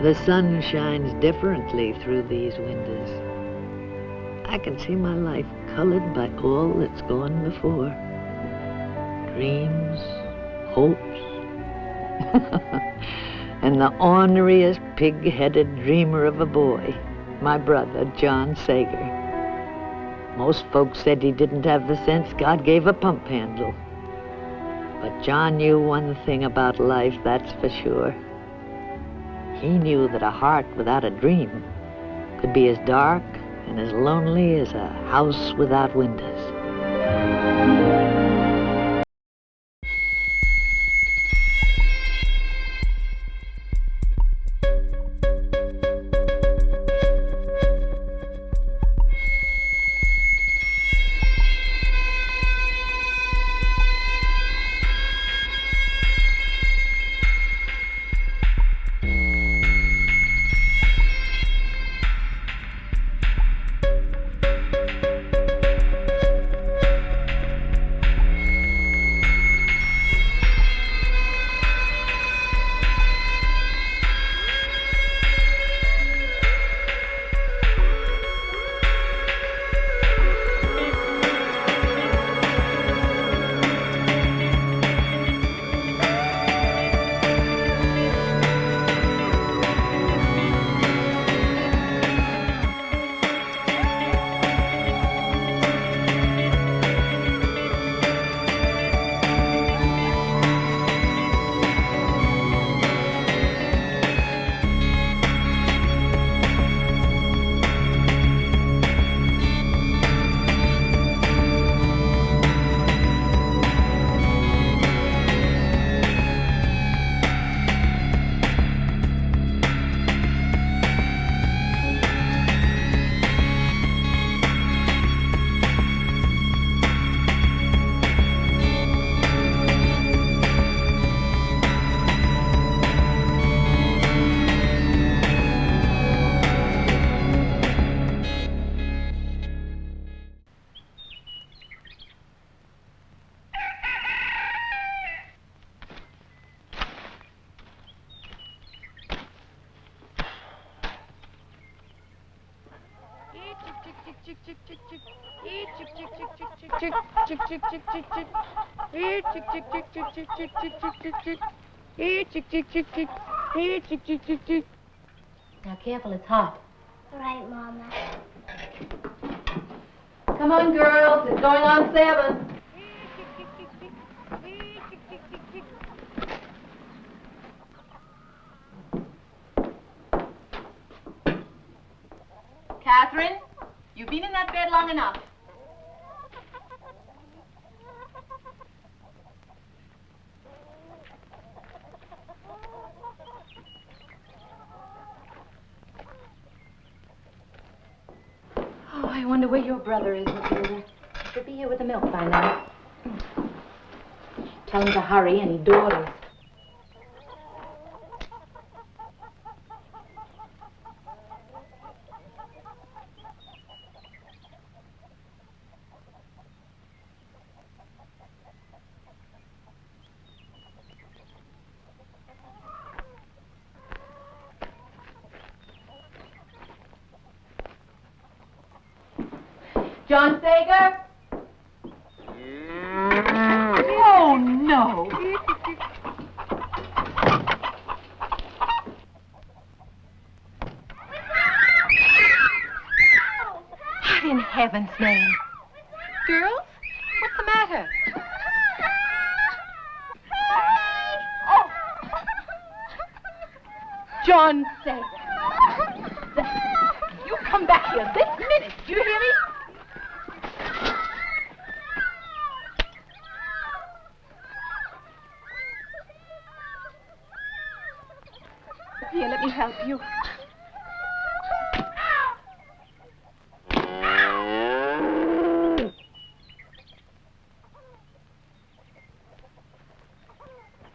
The sun shines differently through these windows. I can see my life colored by all that's gone before. Dreams, hopes, and the orneriest pig-headed dreamer of a boy, my brother, John Sager. Most folks said he didn't have the sense God gave a pump handle. But John knew one thing about life, that's for sure. He knew that a heart without a dream could be as dark and as lonely as a house without windows. Now careful, it's hot. All right, Mama. Come on, girls, it's going on 7. Catherine, you've been in that bed long enough. Oh, I wonder where your brother is, Matilda. He should be here with the milk by now. Tell him to hurry, any daughters. John Sager? Oh, no. What in heaven's name? Girls, what's the matter? Oh. John Sager. You come back here this minute. Do you hear me? Here, let me help you.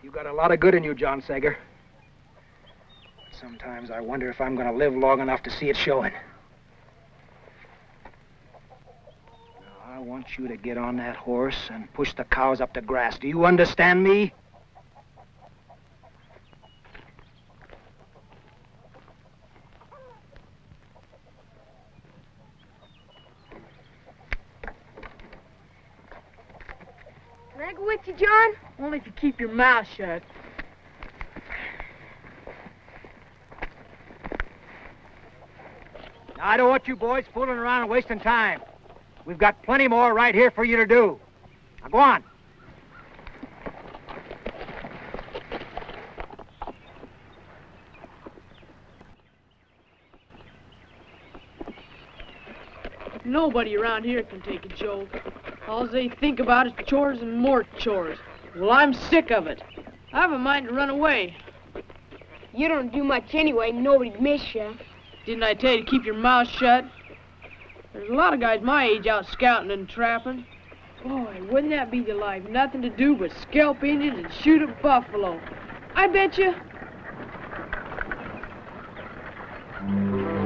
You got a lot of good in you, John Sager. Sometimes I wonder if I'm going to live long enough to see it showing. Now, I want you to get on that horse and push the cows up the grass. Do you understand me? Can I go with you, John? Only if you keep your mouth shut. Now, I don't want you boys fooling around and wasting time. We've got plenty more right here for you to do. Now, go on. Nobody around here can take a joke. All they think about is chores and more chores. Well, I'm sick of it. I have a mind to run away. You don't do much anyway. Nobody'd miss you. Didn't I tell you to keep your mouth shut? There's a lot of guys my age out scouting and trapping. Boy, wouldn't that be the life? Nothing to do but scalp Indians and shoot a buffalo. I bet you.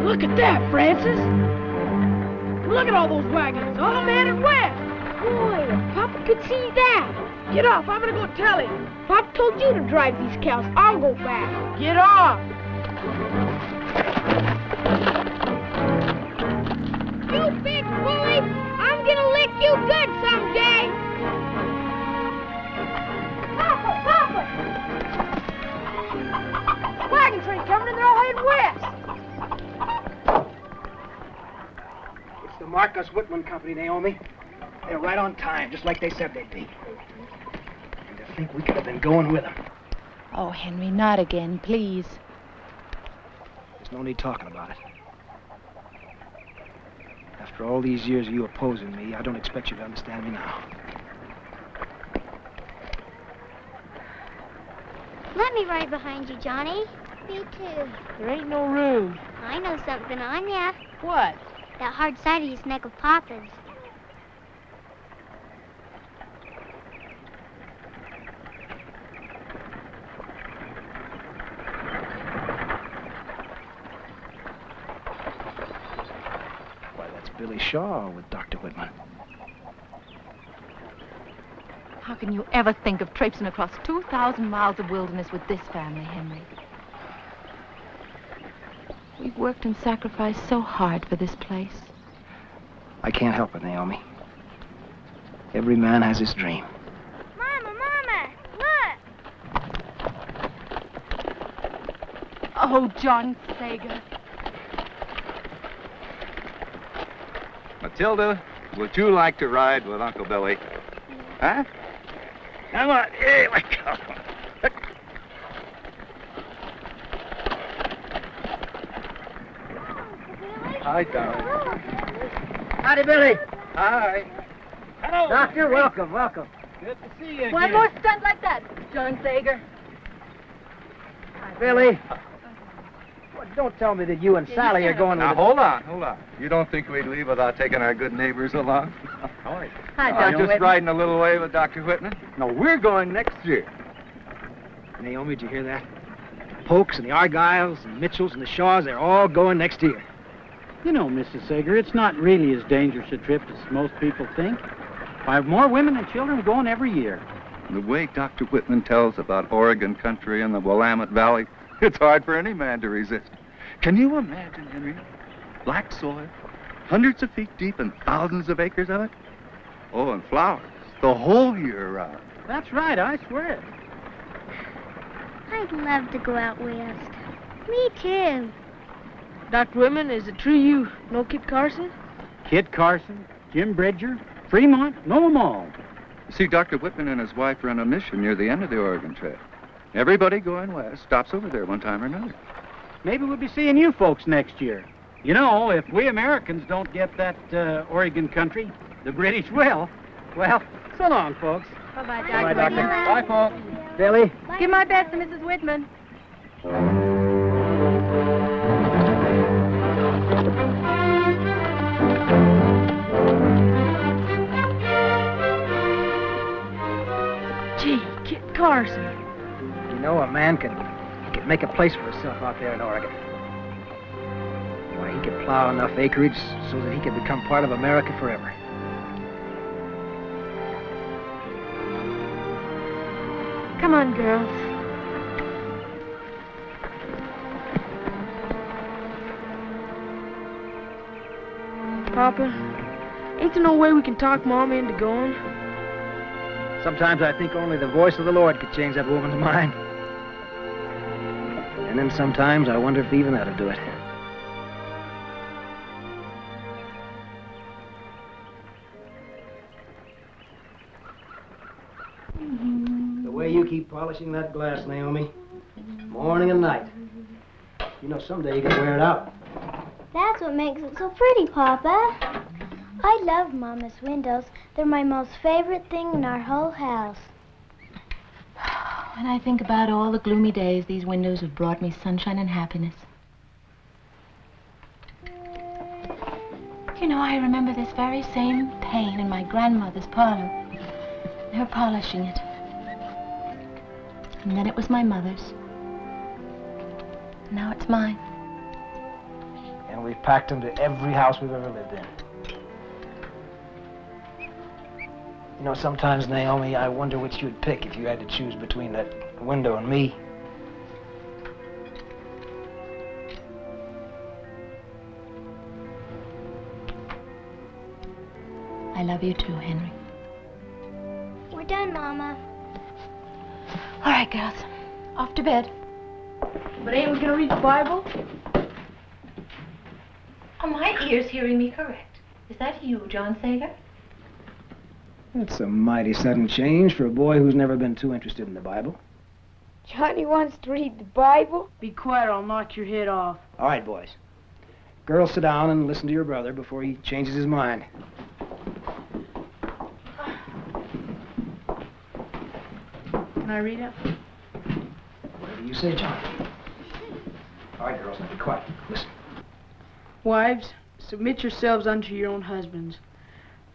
Look at that, Francis. Look at all those wagons, all headed west. Boy, if Papa could see that. Get off, I'm gonna go tell him. Papa told you to drive these cows. I'll go back. Get off. You big bully! I'm gonna lick you good someday! Papa! Papa! Wagon train coming and they're all heading west. It's the Marcus Whitman Company, Naome. They're right on time, just like they said they'd be. And to think we could have been going with them. Oh, Henry, not again, please. There's no need talking about it. After all these years of you opposing me, I don't expect you to understand me now. Let me ride behind you, Johnny. Me too. There ain't no room. I know something on ya. What? That hard side of his neck of Papa's. Billy Shaw with Dr. Whitman. How can you ever think of traipsing across 2,000 miles of wilderness with this family, Henry? We've worked and sacrificed so hard for this place. I can't help it, Naome. Every man has his dream. Mama, look! Oh, John Sager. Matilda, would you like to ride with Uncle Billy? Huh? Come on, here we go. Hi, darling. Howdy, Billy. Hi. Hello. Doctor, welcome, welcome. Good to see you again. One more stunt like that, John Sager. Hi, Billy. Well, don't tell me that you and Sally are going Now, with hold on. You don't think we'd leave without taking our good neighbors along? How are you? Hi, I'm Dr. just Whitman. riding a little way with Dr. Whitman. No, we're going next year. Naome, did you hear that? The Polks and the Argyles and the Mitchells and the Shaws, they're all going next year. You know, Mrs. Sager, it's not really as dangerous a trip as most people think. I have more women and children going every year. The way Dr. Whitman tells about Oregon country and the Willamette Valley, it's hard for any man to resist. Can you imagine, Henry? Black soil, hundreds of feet deep and thousands of acres of it? Oh, and flowers, the whole year round. That's right, I swear it. I'd love to go out west. Me too. Dr. Whitman, is it true you know Kit Carson? Kit Carson, Jim Bridger, Fremont, know 'em all. See, Dr. Whitman and his wife run a mission near the end of the Oregon Trail. Everybody going west stops over there one time or another. Maybe we'll be seeing you folks next year. You know, if we Americans don't get that Oregon country, the British will. Well, so long, folks. Bye-bye, Dr. Bye, Doctor. Whitman. Bye, folks. Billy. Give my best to Mrs. Whitman. Gee, Kit Carson. You know, a man could make a place for himself out there in Oregon. Why, he could plow enough acreage so that he could become part of America forever. Come on, girls. Papa, ain't there no way we can talk Mom into going? Sometimes I think only the voice of the Lord could change that woman's mind. And then sometimes I wonder if even that'll do it. The way you keep polishing that glass, Naomi, morning and night. You know, someday you can wear it out. That's what makes it so pretty, Papa. I love Mama's windows. They're my most favorite thing in our whole house. When I think about all the gloomy days these windows have brought me sunshine and happiness. You know, I remember this very same pane in my grandmother's parlor, her polishing it. And then it was my mother's. Now it's mine. And we've packed them to every house we've ever lived in. You know, sometimes, Naomi, I wonder which you'd pick if you had to choose between that window and me. I love you too, Henry. We're done, Mama. All right, girls. Off to bed. But ain't we gonna read the Bible? Are my ears hearing me correct? Is that you, John Sager? That's a mighty sudden change for a boy who's never been too interested in the Bible. Johnny wants to read the Bible? Be quiet, I'll knock your head off. All right, boys. Girls, sit down and listen to your brother before he changes his mind. Can I read it? Whatever you say, John. All right, girls, now be quiet. Listen. Wives, submit yourselves unto your own husbands.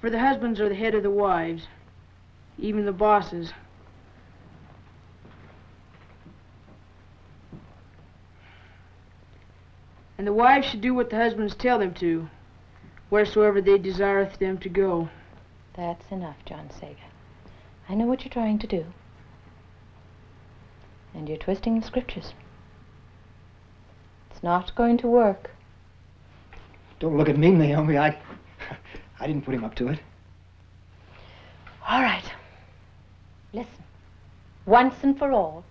For the husbands are the head of the wives, even the bosses. And the wives should do what the husbands tell them to, wheresoever they desireth them to go. That's enough, John Sager. I know what you're trying to do. And you're twisting the scriptures. It's not going to work. Don't look at me, Naomi. I didn't put him up to it. All right. Listen. Once and for all,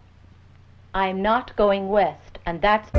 I'm not going west, and that's...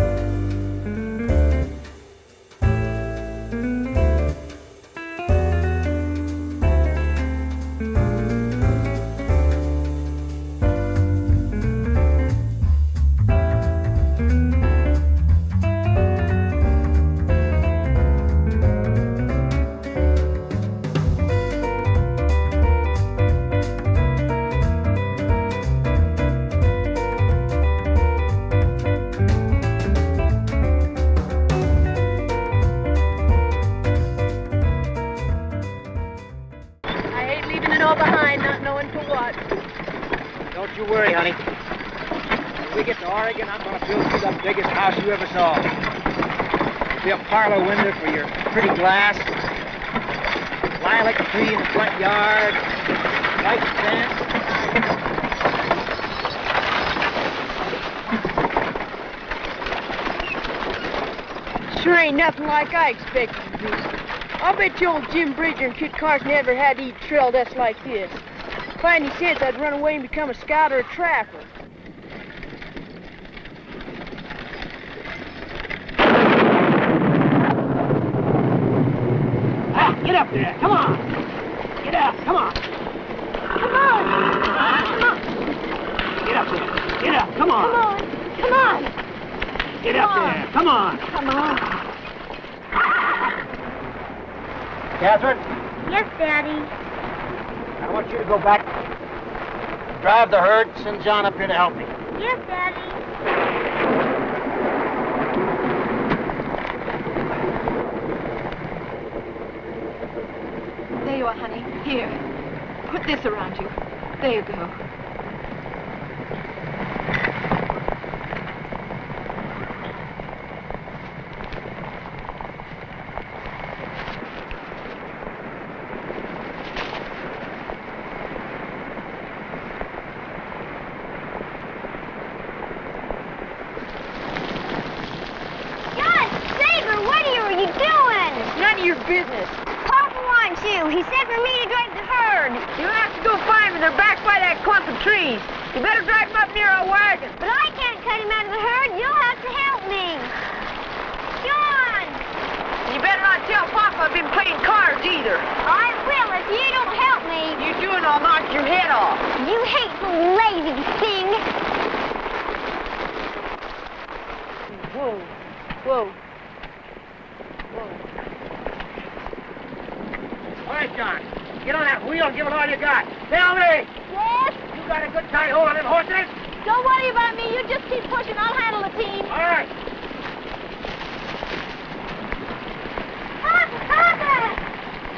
Biggest house you ever saw. Be a parlor window for your pretty glass. Lilac tree in the front yard. White fence. Sure ain't nothing like I expected to be. I'll bet you old Jim Bridger and Kit Carson never had to eat trail dust like this. If I had any sense, I'd run away and become a scout or a trapper. Get up there, come on! Get up, come on! Come on! Come on! Get up there, get up, come on! Come on! Come on! Get up there, come on! Come on! Catherine, Yes, Daddy. I want you to go back, drive the herd, send John up here to help me. Yes, Daddy. There you are, honey. Here. Put this around you. There you go. None of your business. Papa wants you. He said for me to drive the herd. You'll have to go find and they're back by that clump of trees. You better drive them up near our wagon. But I can't cut him out of the herd. You'll have to help me. John! You better not tell Papa I've been playing cards either. I will if you don't help me. You do and I'll knock your head off. You hateful, lazy thing. Whoa. Whoa. Whoa. All right, John. Get on that wheel and give it all you got. Tell me! Yes? You got a good tight hold on them horses? Don't worry about me. You just keep pushing. I'll handle the team. All right. Papa!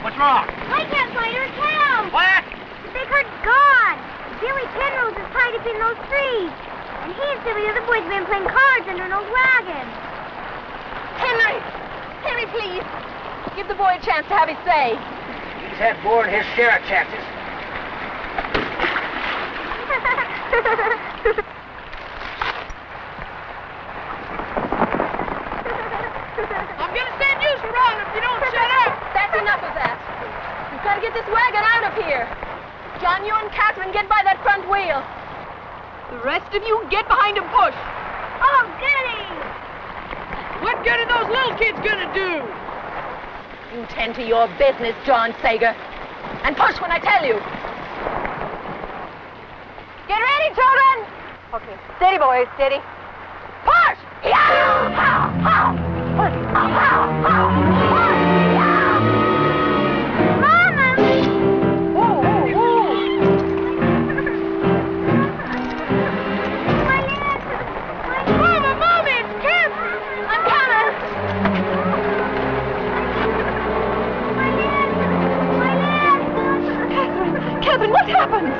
What's wrong? I can't find her cow. What? The big herd's gone. Billy Penrose is tied up in those trees. And he and some of the other boys have been playing cards under an old wagon. Henry! Henry, please. Give the boy a chance to have his say. He's had more than his share of chances. I'm gonna send you around if you don't shut up. That's enough of that. We've got to get this wagon out of here. John, you and Catherine get by that front wheel. The rest of you get behind a bush. Oh, goody! What good are those little kids gonna do? You tend to your business, John Sager. And push when I tell you. Get ready, children! Okay, steady, boys, steady. Push! Mama! Whoa, whoa, whoa! My legs! Mama, it's Kim! I'm coming! Catherine, what happened?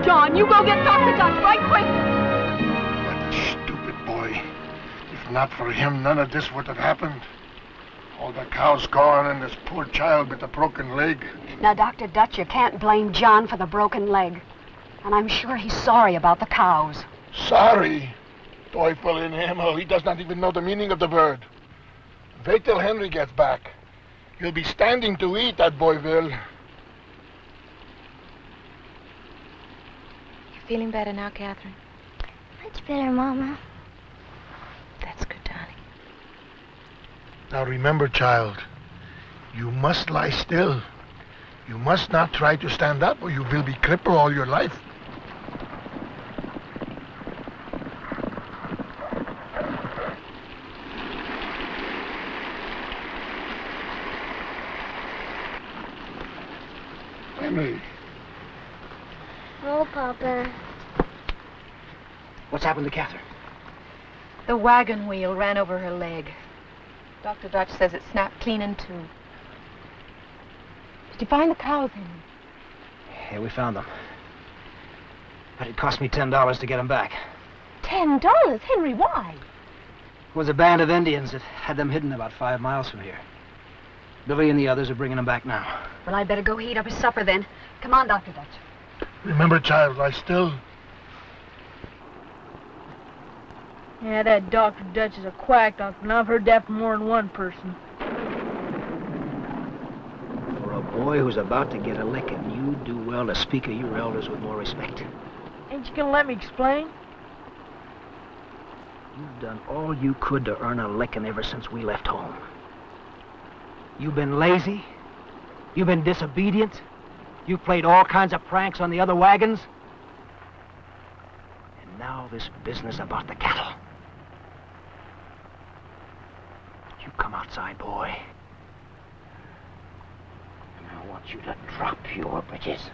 John, you go get Dr. Dutch right quick. That stupid boy. If not for him, none of this would have happened. All the cows gone and this poor child with a broken leg. Now, Dr. Dutch, you can't blame John for the broken leg. And I'm sure he's sorry about the cows. Sorry. Teufel in Himmel, he does not even know the meaning of the word. Wait till Henry gets back. He'll be standing to eat, that boy will. You feeling better now, Catherine? Much better, Mama. That's good, darling. Now remember, child, you must lie still. You must not try to stand up or you will be crippled all your life. Henry. Oh, Papa. What's happened to Catherine? The wagon wheel ran over her leg. Dr. Dutch says it snapped clean in two. Did you find the cows, Henry? Yeah, we found them. But it cost me $10 to get them back. $10? Henry, why? It was a band of Indians that had them hidden about 5 miles from here. Billy and the others are bringing them back now. Well, I'd better go heat up his supper then. Come on, Dr. Dutch. Remember, child, lie still. Yeah, that Dr. Dutch is a quack, Doctor, and I've heard that from more than one person. For a boy who's about to get a licking, you do well to speak of your elders with more respect. Ain't you gonna let me explain? You've done all you could to earn a licking ever since we left home. You've been lazy. You've been disobedient. You've played all kinds of pranks on the other wagons. And now this business about the cattle. You come outside, boy. And I want you to drop your britches.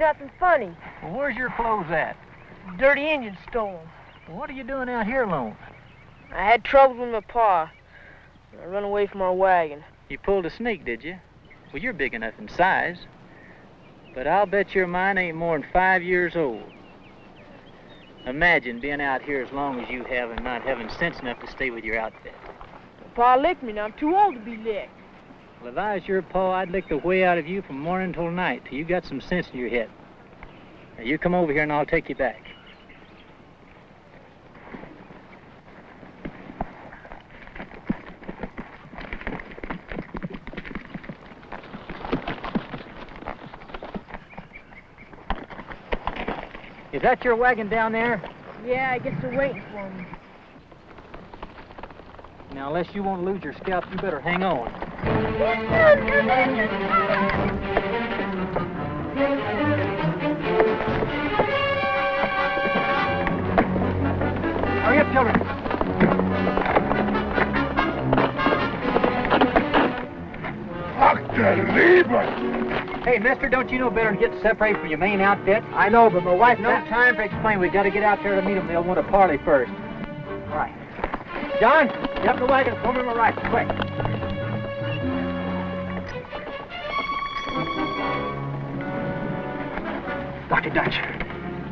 nothing funny. Well, where's your clothes at? Dirty Indian stole 'em. Well, what are you doing out here alone? I had trouble with my pa. I run away from our wagon. You pulled a sneak, did you? Well, you're big enough in size. But I'll bet your mine ain't more than 5 years old. Imagine being out here as long as you have and not having sense enough to stay with your outfit. Pa licked me, and I'm too old to be licked. Well, if I was your pa, I'd lick the way out of you from morning till night till you got some sense in your head. Now, you come over here and I'll take you back. Is that your wagon down there? Yeah, I guess they're waiting for me. Now, unless you want to lose your scalp, you better hang on. Hurry up, children. Dr. Lieber! Hey, mister, don't you know better than get separated from your main outfit? I know, but my wife... No time to explain. We got to get out there to meet them. They'll want to parley first. All right. John, get up the wagon. Pull me my rifle, quick. Dr. Dutch,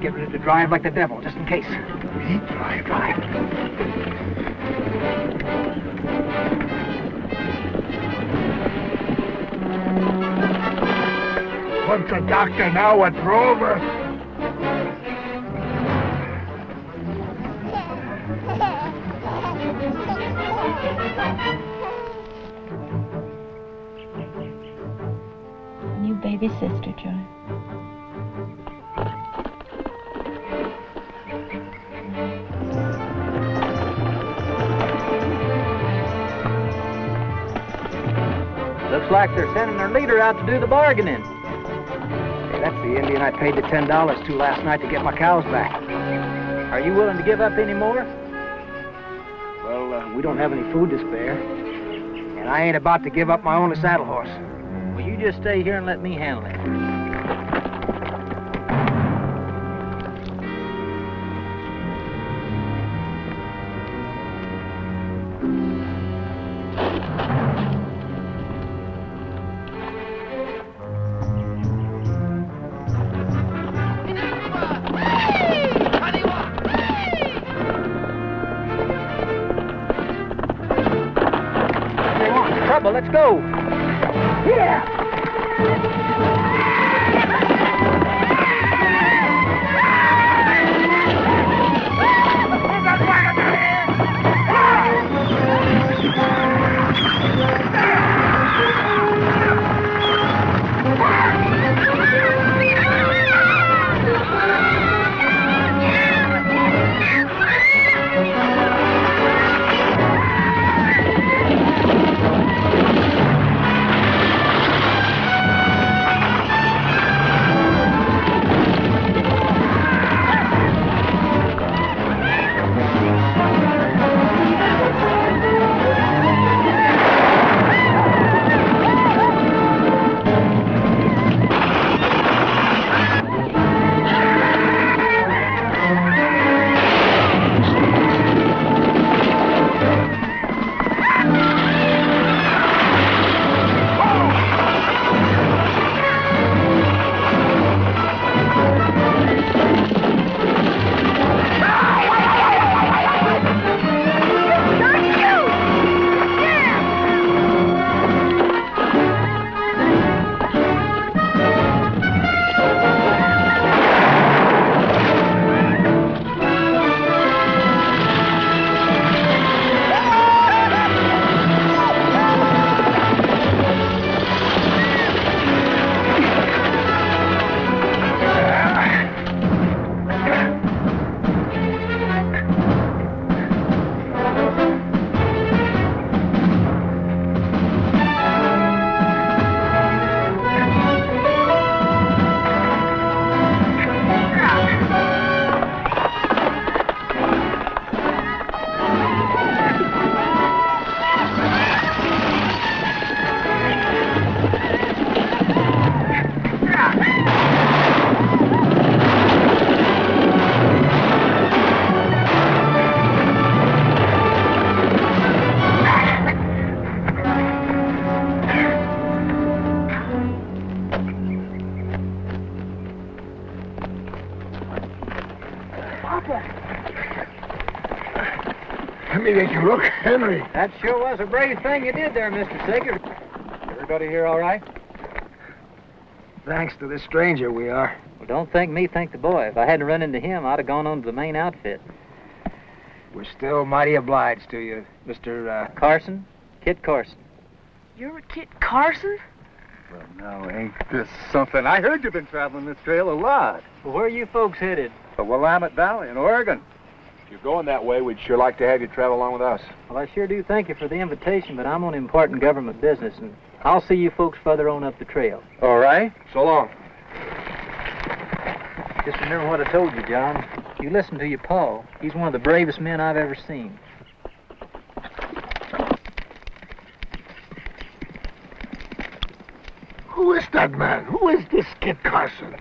get ready to drive like the devil, just in case. Me drive? Drive. Once a doctor, now a drover. New baby sister, Joy. Looks like they're sending their leader out to do the bargaining. Hey, that's the Indian I paid the $10 to last night to get my cows back. Are you willing to give up any more? Well, we don't have any food to spare. And I ain't about to give up my only saddle horse. Well, you just stay here and let me handle it. Let's go. Yeah. Papa. Let me make you look, Henry. That sure was a brave thing you did there, Mr. Sager. Everybody here all right? Thanks to this stranger, we are. Well, don't thank me, thank the boy. If I hadn't run into him, I'd have gone on to the main outfit. We're still mighty obliged to you, Mr. Carson? Kit Carson. You're Kit Carson? Well, now, ain't this something? I heard you've been traveling this trail a lot. Well, where are you folks headed? The Willamette Valley in Oregon. If you're going that way, we'd sure like to have you travel along with us. Well, I sure do thank you for the invitation, but I'm on important government business, and I'll see you folks further on up the trail. All right. So long. Just remember what I told you, John. You listen to your pa. He's one of the bravest men I've ever seen. Who is that man? Who is this Kit Carson?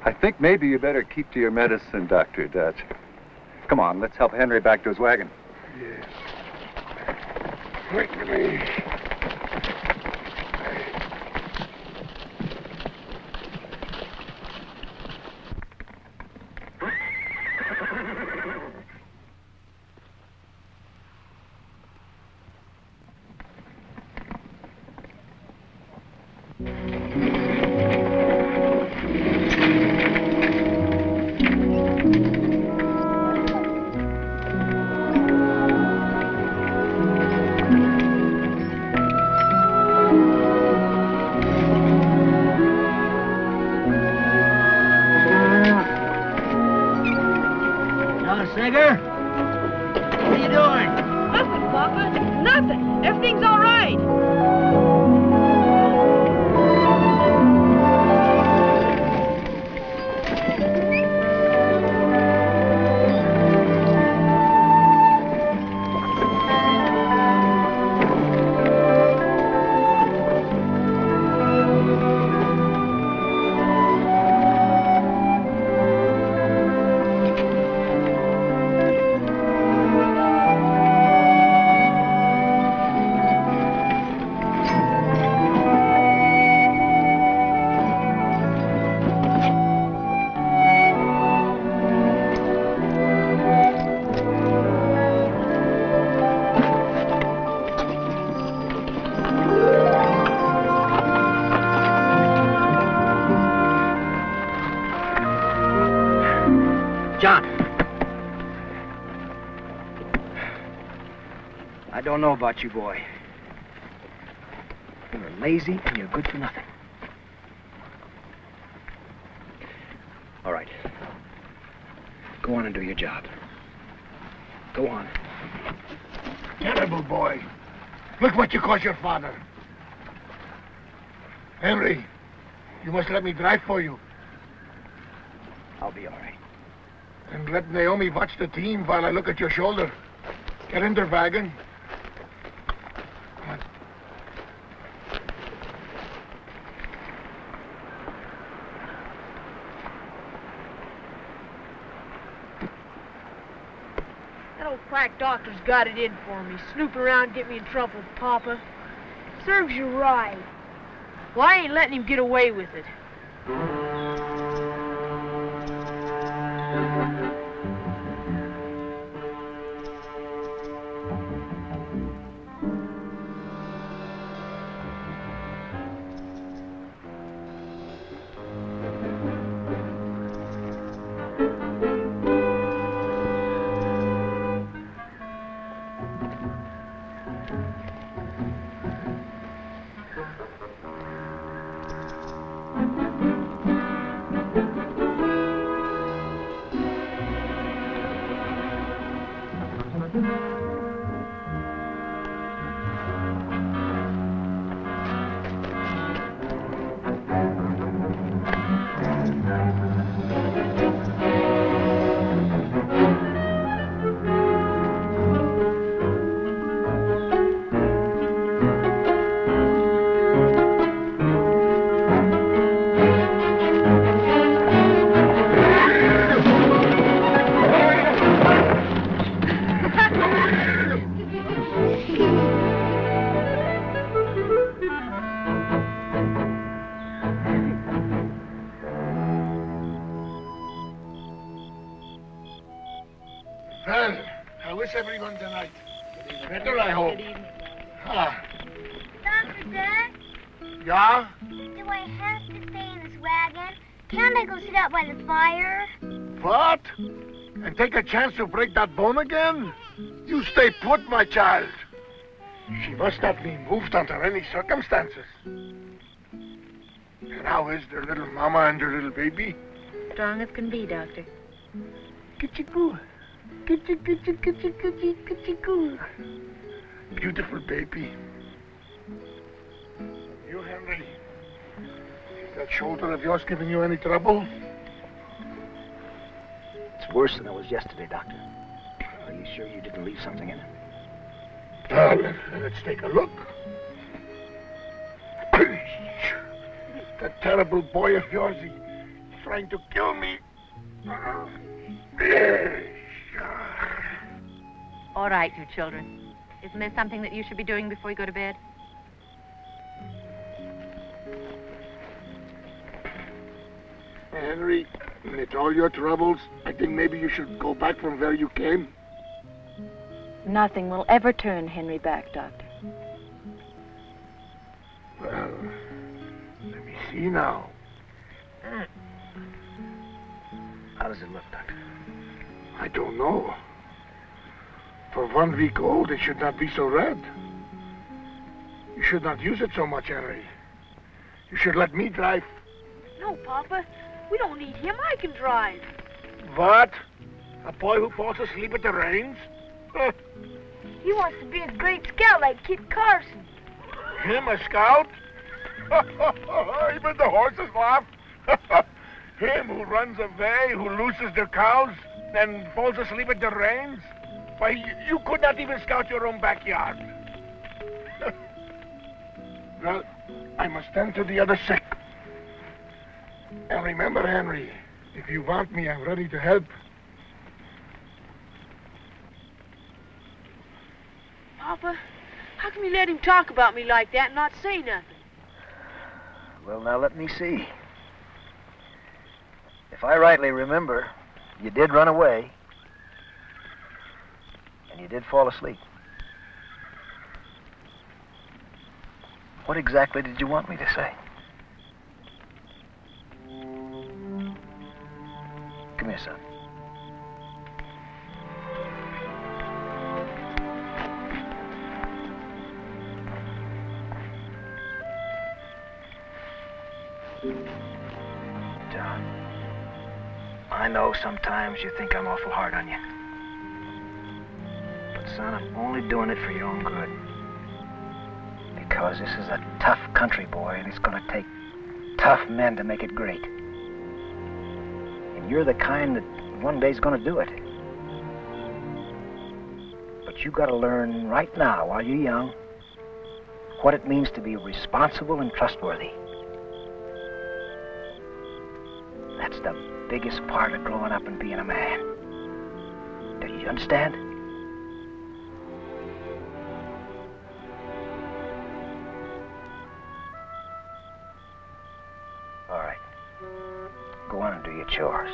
I think maybe you better keep to your medicine, Dr. Dutch. Come on, let's help Henry back to his wagon. Yes. Quickly. I don't know about you, boy. You're lazy and you're good for nothing. All right. Go on and do your job. Go on. Terrible boy. Look what you caused your father. Henry, you must let me drive for you. I'll be all right. And let Naome watch the team while I look at your shoulder. Get in their wagon. That old quack doctor's got it in for me. Snoop around, get me in trouble with Papa. Serves you right. Well, I ain't letting him get away with it. Well, how is everyone tonight? Better, I hope. Ah. Dr. Dad? Yeah? Do I have to stay in this wagon? Can't I go sit out by the fire? What? And take a chance to break that bone again? You stay put, my child. She must not be moved under any circumstances. And how is their little mama and their little baby? Strong as can be, Doctor. Kitty-goo. Kitty-goo. Beautiful baby. You, Henry, is that shoulder of yours giving you any trouble? It's worse than it was yesterday, Doctor. Are you sure you didn't leave something in it? Well, let's take a look. That terrible boy of yours, he's trying to kill me. All right, you children. Isn't there something that you should be doing before you go to bed? Henry, with all your troubles, I think maybe you should go back from where you came. Nothing will ever turn Henry back, Doctor. Well, let me see now. How does it look, Doctor? I don't know. For 1 week old, it should not be so red. You should not use it so much, Henry. You should let me drive. No, Papa. We don't need him. I can drive. What? A boy who falls asleep at the reins? He wants to be a great scout like Kit Carson. Him, a scout? Even the horses laugh. Him who runs away, who loses their cows, and falls asleep at the reins? Why, you could not even scout your own backyard. Well, I must tend to the other sick. And remember, Henry, if you want me, I'm ready to help. Papa, how can you let him talk about me like that and not say nothing? Well, now let me see. If I rightly remember, you did run away. And you did fall asleep. What exactly did you want me to say? Come here, son. John, I know sometimes you think I'm awful hard on you. But, son, I'm only doing it for your own good. Because this is a tough country, boy, and it's going to take tough men to make it great. And you're the kind that one day's going to do it. But you got to learn right now, while you're young, what it means to be responsible and trustworthy. That's the biggest part of growing up and being a man. Do you understand? All right. Go on and do your chores.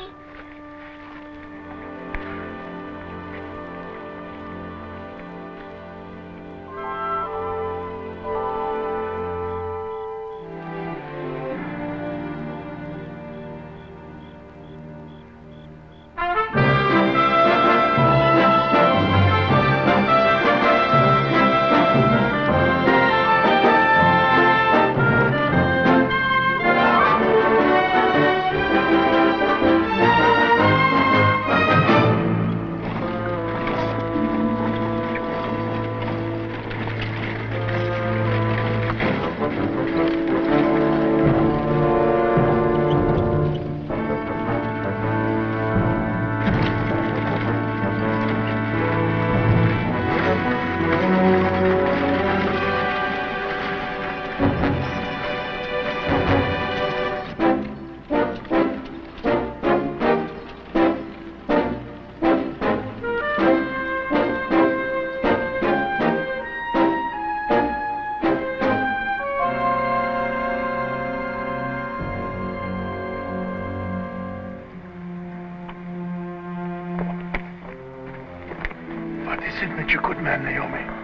is it with your good man, Naome?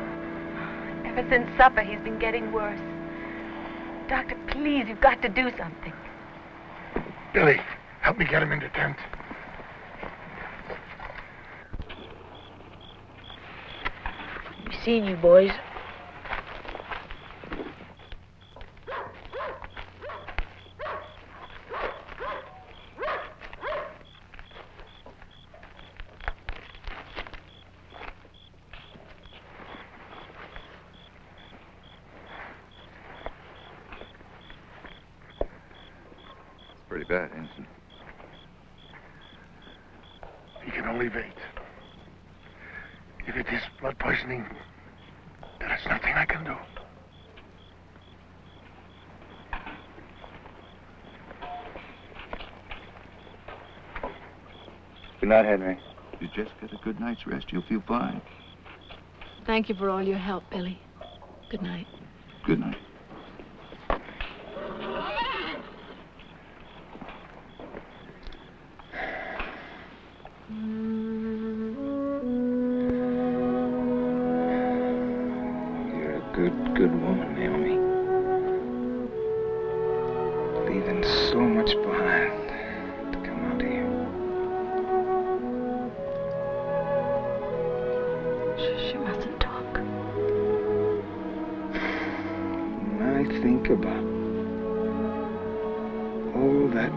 Ever since supper, he's been getting worse. Doctor, please, you've got to do something. Billy, help me get him in the tent. Be seeing you, boys. Pretty bad, ain't it? He can only wait. If it is blood poisoning, there is nothing I can do. Good night, Henry. You just get a good night's rest, you'll feel fine. Thank you for all your help, Billy. Good night. Good night. Good woman, Naome. Leaving so much behind to come out here. She mustn't talk. When I think about all that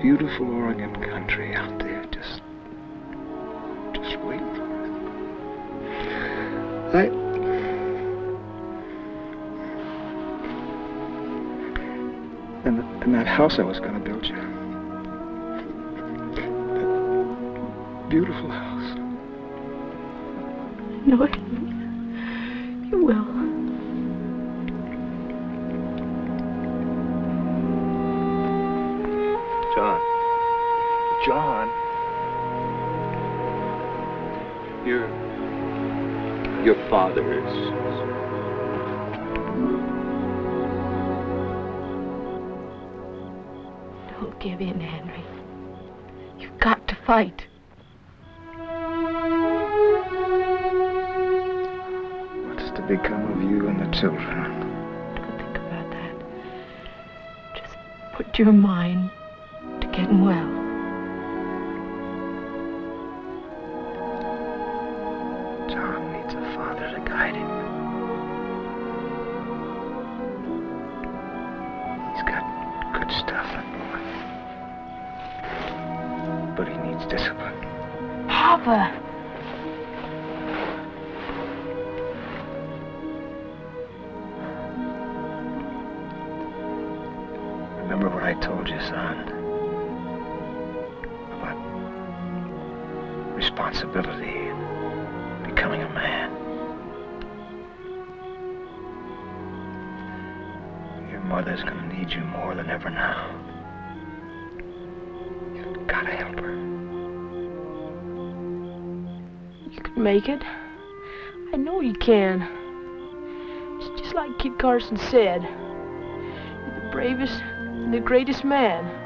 beautiful Oregon country out there, just waiting for us. And that house I was going to build you. That beautiful house. No, you will. John. Your father is... Don't give in, Henry. You've got to fight. What's to become of you and the children? Don't think about that. Just put your mind to getting well. John needs a father to guide him. He's got good stuff, that boy. But he needs discipline. Papa! Remember what I told you, son? About responsibility and becoming a man. Your mother's gonna need you more than ever now. You've gotta help her. You can make it. I know you can. It's just like Kid Carson said. You're the bravest and the greatest man.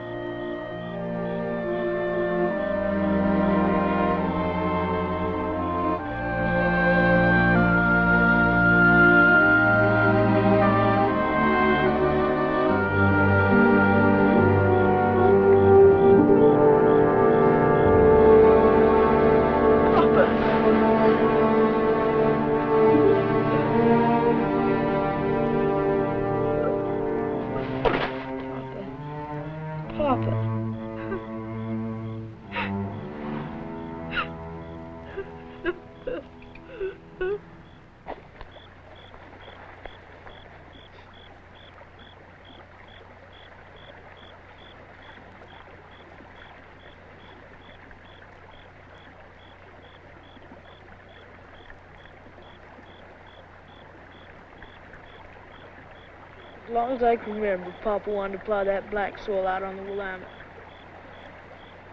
As long as I can remember, Papa wanted to plow that black soil out on the Willamette.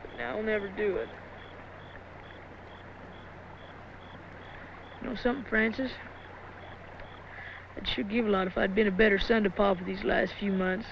But now he'll never do it. You know something, Francis? I'd sure give a lot if I'd been a better son to Papa these last few months.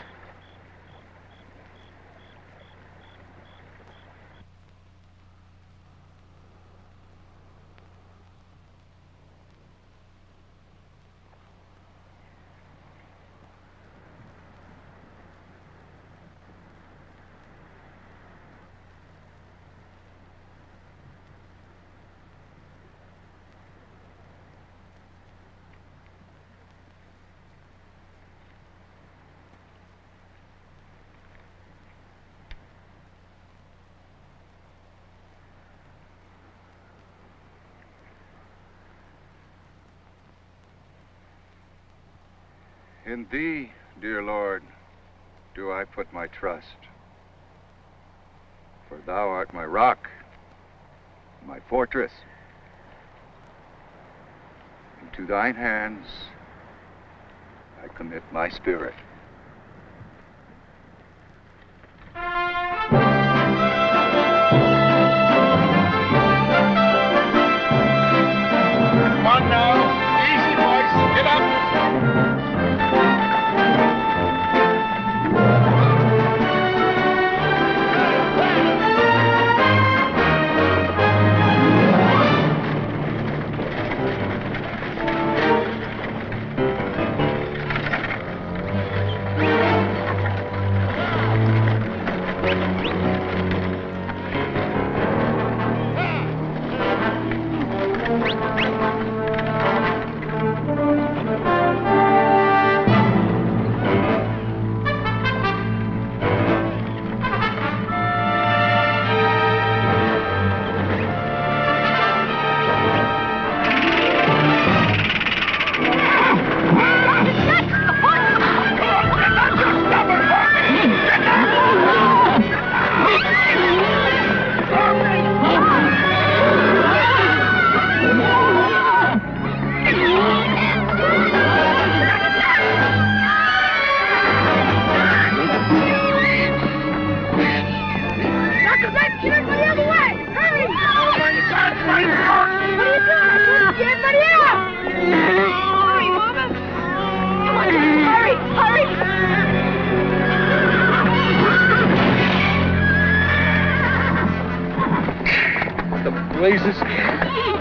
In thee, dear Lord, do I put my trust. For thou art my rock, my fortress. Into thine hands I commit my spirit. Come on now. Easy, boys. Get up.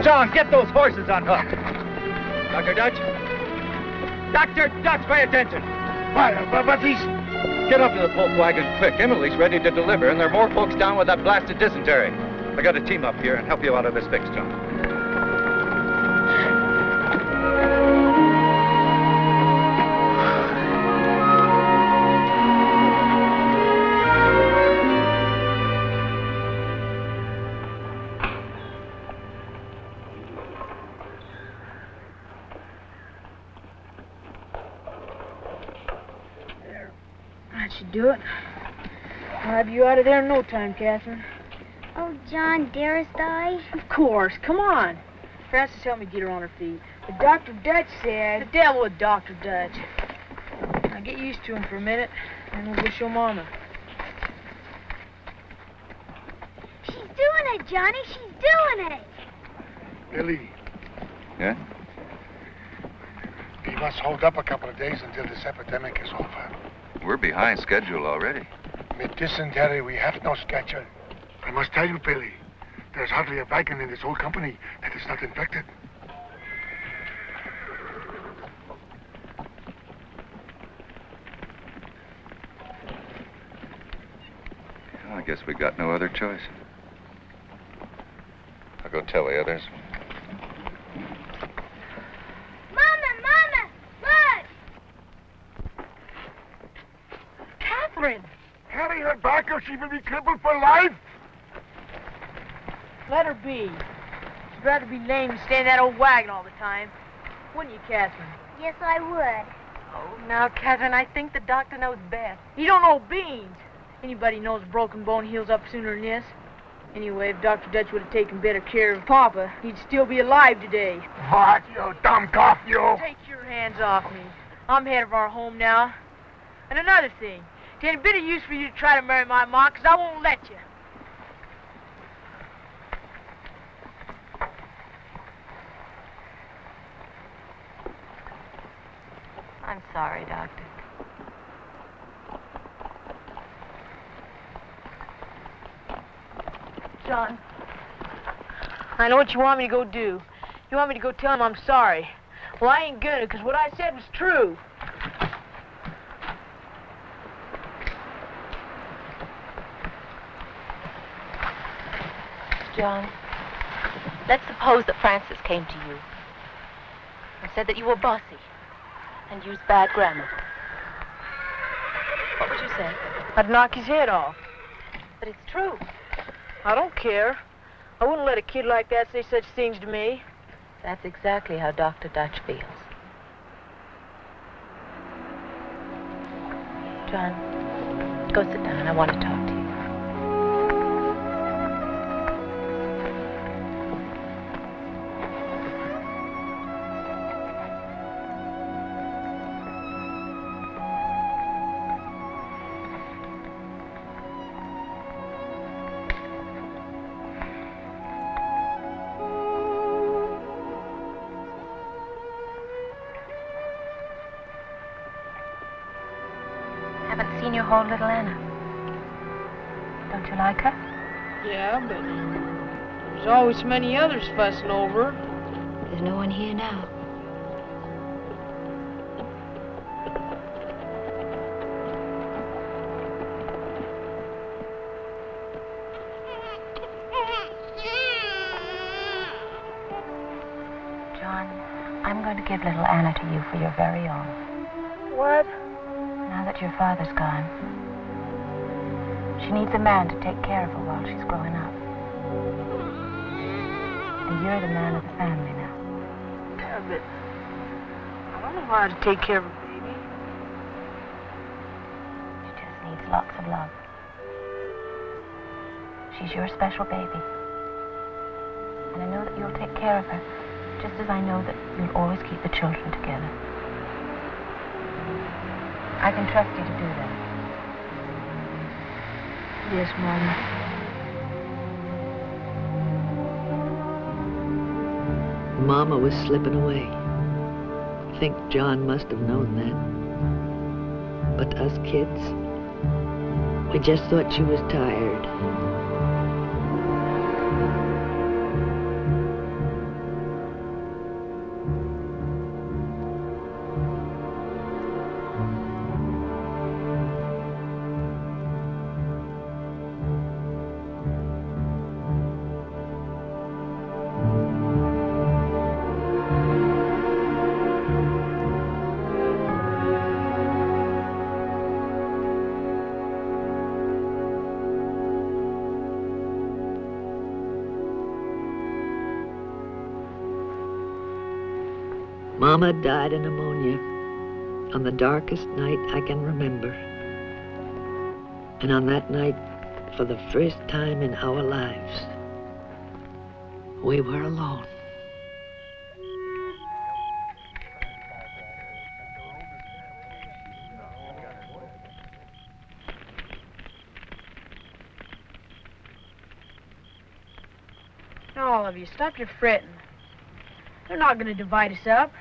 John, get those horses unhooked. Dr. Dutch? Dr. Dutch, pay attention. But he's... Get up to the Polk wagon quick. Emily's ready to deliver, and there are more folks down with that blasted dysentery. I got a team up here and help you out of this fix, John. Do it. I'll have you out of there in no time, Catherine. Oh, John, dearest I. Of course. Come on. Francis, help me get her on her feet. But Dr. Dutch said... The devil with Dr. Dutch. Now get used to him for a minute, and we'll go show Mama. She's doing it, Johnny. She's doing it. Billy. Yeah? We must hold up a couple of days until this epidemic is over. We're behind schedule already. With dysentery, we have no schedule. I must tell you, Billy, there's hardly a wagon in this whole company that is not infected. Well, I guess we got no other choice. I'll go tell the others. Carry her back or she will be crippled for life. Let her be. She'd rather be lame than stay in that old wagon all the time. Wouldn't you, Catherine? Yes, I would. Oh, now, Catherine, I think the doctor knows best. You don't know beans. Anybody knows a broken bone heals up sooner than this. Anyway, if Dr. Dutch would have taken better care of Papa, he'd still be alive today. What, you dumb cough, you? Take your hands off me. I'm head of our home now. And another thing. It ain't a bit of use for you to try to marry my ma, 'cause I won't let you. I'm sorry, Doctor. John, I know what you want me to go do. You want me to go tell him I'm sorry. Well, I ain't gonna, 'cause what I said was true. John, let's suppose that Francis came to you and said that you were bossy and used bad grammar. What would you say? I'd knock his head off. But it's true. I don't care. I wouldn't let a kid like that say such things to me. That's exactly how Dr. Dutch feels. John, go sit down. I want to talk to you. Your whole little Anna. Don't you like her? Yeah, but there's always so many others fussing over her. There's no one here now. John, I'm going to give little Anna to you for your very own. What? Now that your father's gone, she needs a man to take care of her while she's growing up. And you're the man of the family now. Yeah, but I don't know how to take care of a baby. She just needs lots of love. She's your special baby. And I know that you'll take care of her, just as I know that you'll always keep the children together. I can trust you to do that. Yes, Mama. Mama was slipping away. I think John must have known that. But us kids, we just thought she was tired. Mama died of pneumonia on the darkest night I can remember. And on that night, for the first time in our lives, we were alone. Now, all of you, stop your fretting. They're not going to divide us up.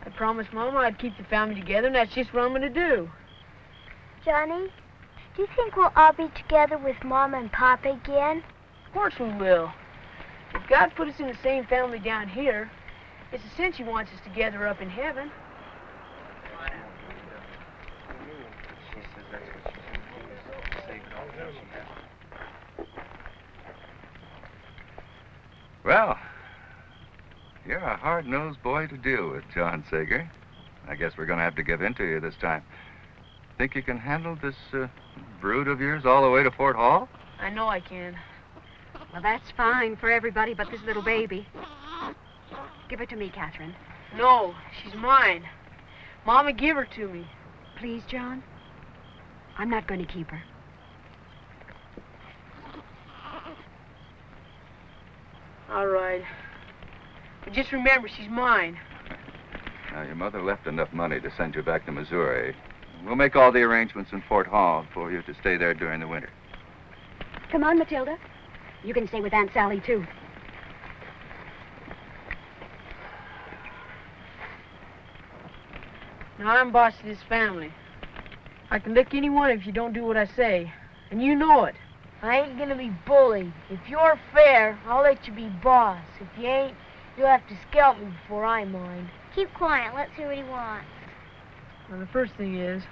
I promised Mama I'd keep the family together, and that's just what I'm going to do. Johnny, do you think we'll all be together with Mama and Papa again? Of course we will. If God put us in the same family down here, it's a cinch He wants us together up in heaven. Well, you're a hard-nosed boy to deal with, John Sager. I guess we're going to have to give in to you this time. Think you can handle this brood of yours all the way to Fort Hall? I know I can. Well, that's fine for everybody but this little baby. Give her to me, Catherine. No, she's mine. Mama, give her to me. Please, John. I'm not going to keep her. All right. But just remember, she's mine. Now, your mother left enough money to send you back to Missouri. We'll make all the arrangements in Fort Hall for you to stay there during the winter. Come on, Matilda. You can stay with Aunt Sally, too. Now, I'm boss of this family. I can lick anyone if you don't do what I say. And you know it. I ain't gonna be bullied. If you're fair, I'll let you be boss. If you ain't, you'll have to scalp me before I mind. Keep quiet. Let's hear what he wants. Well, the first thing is,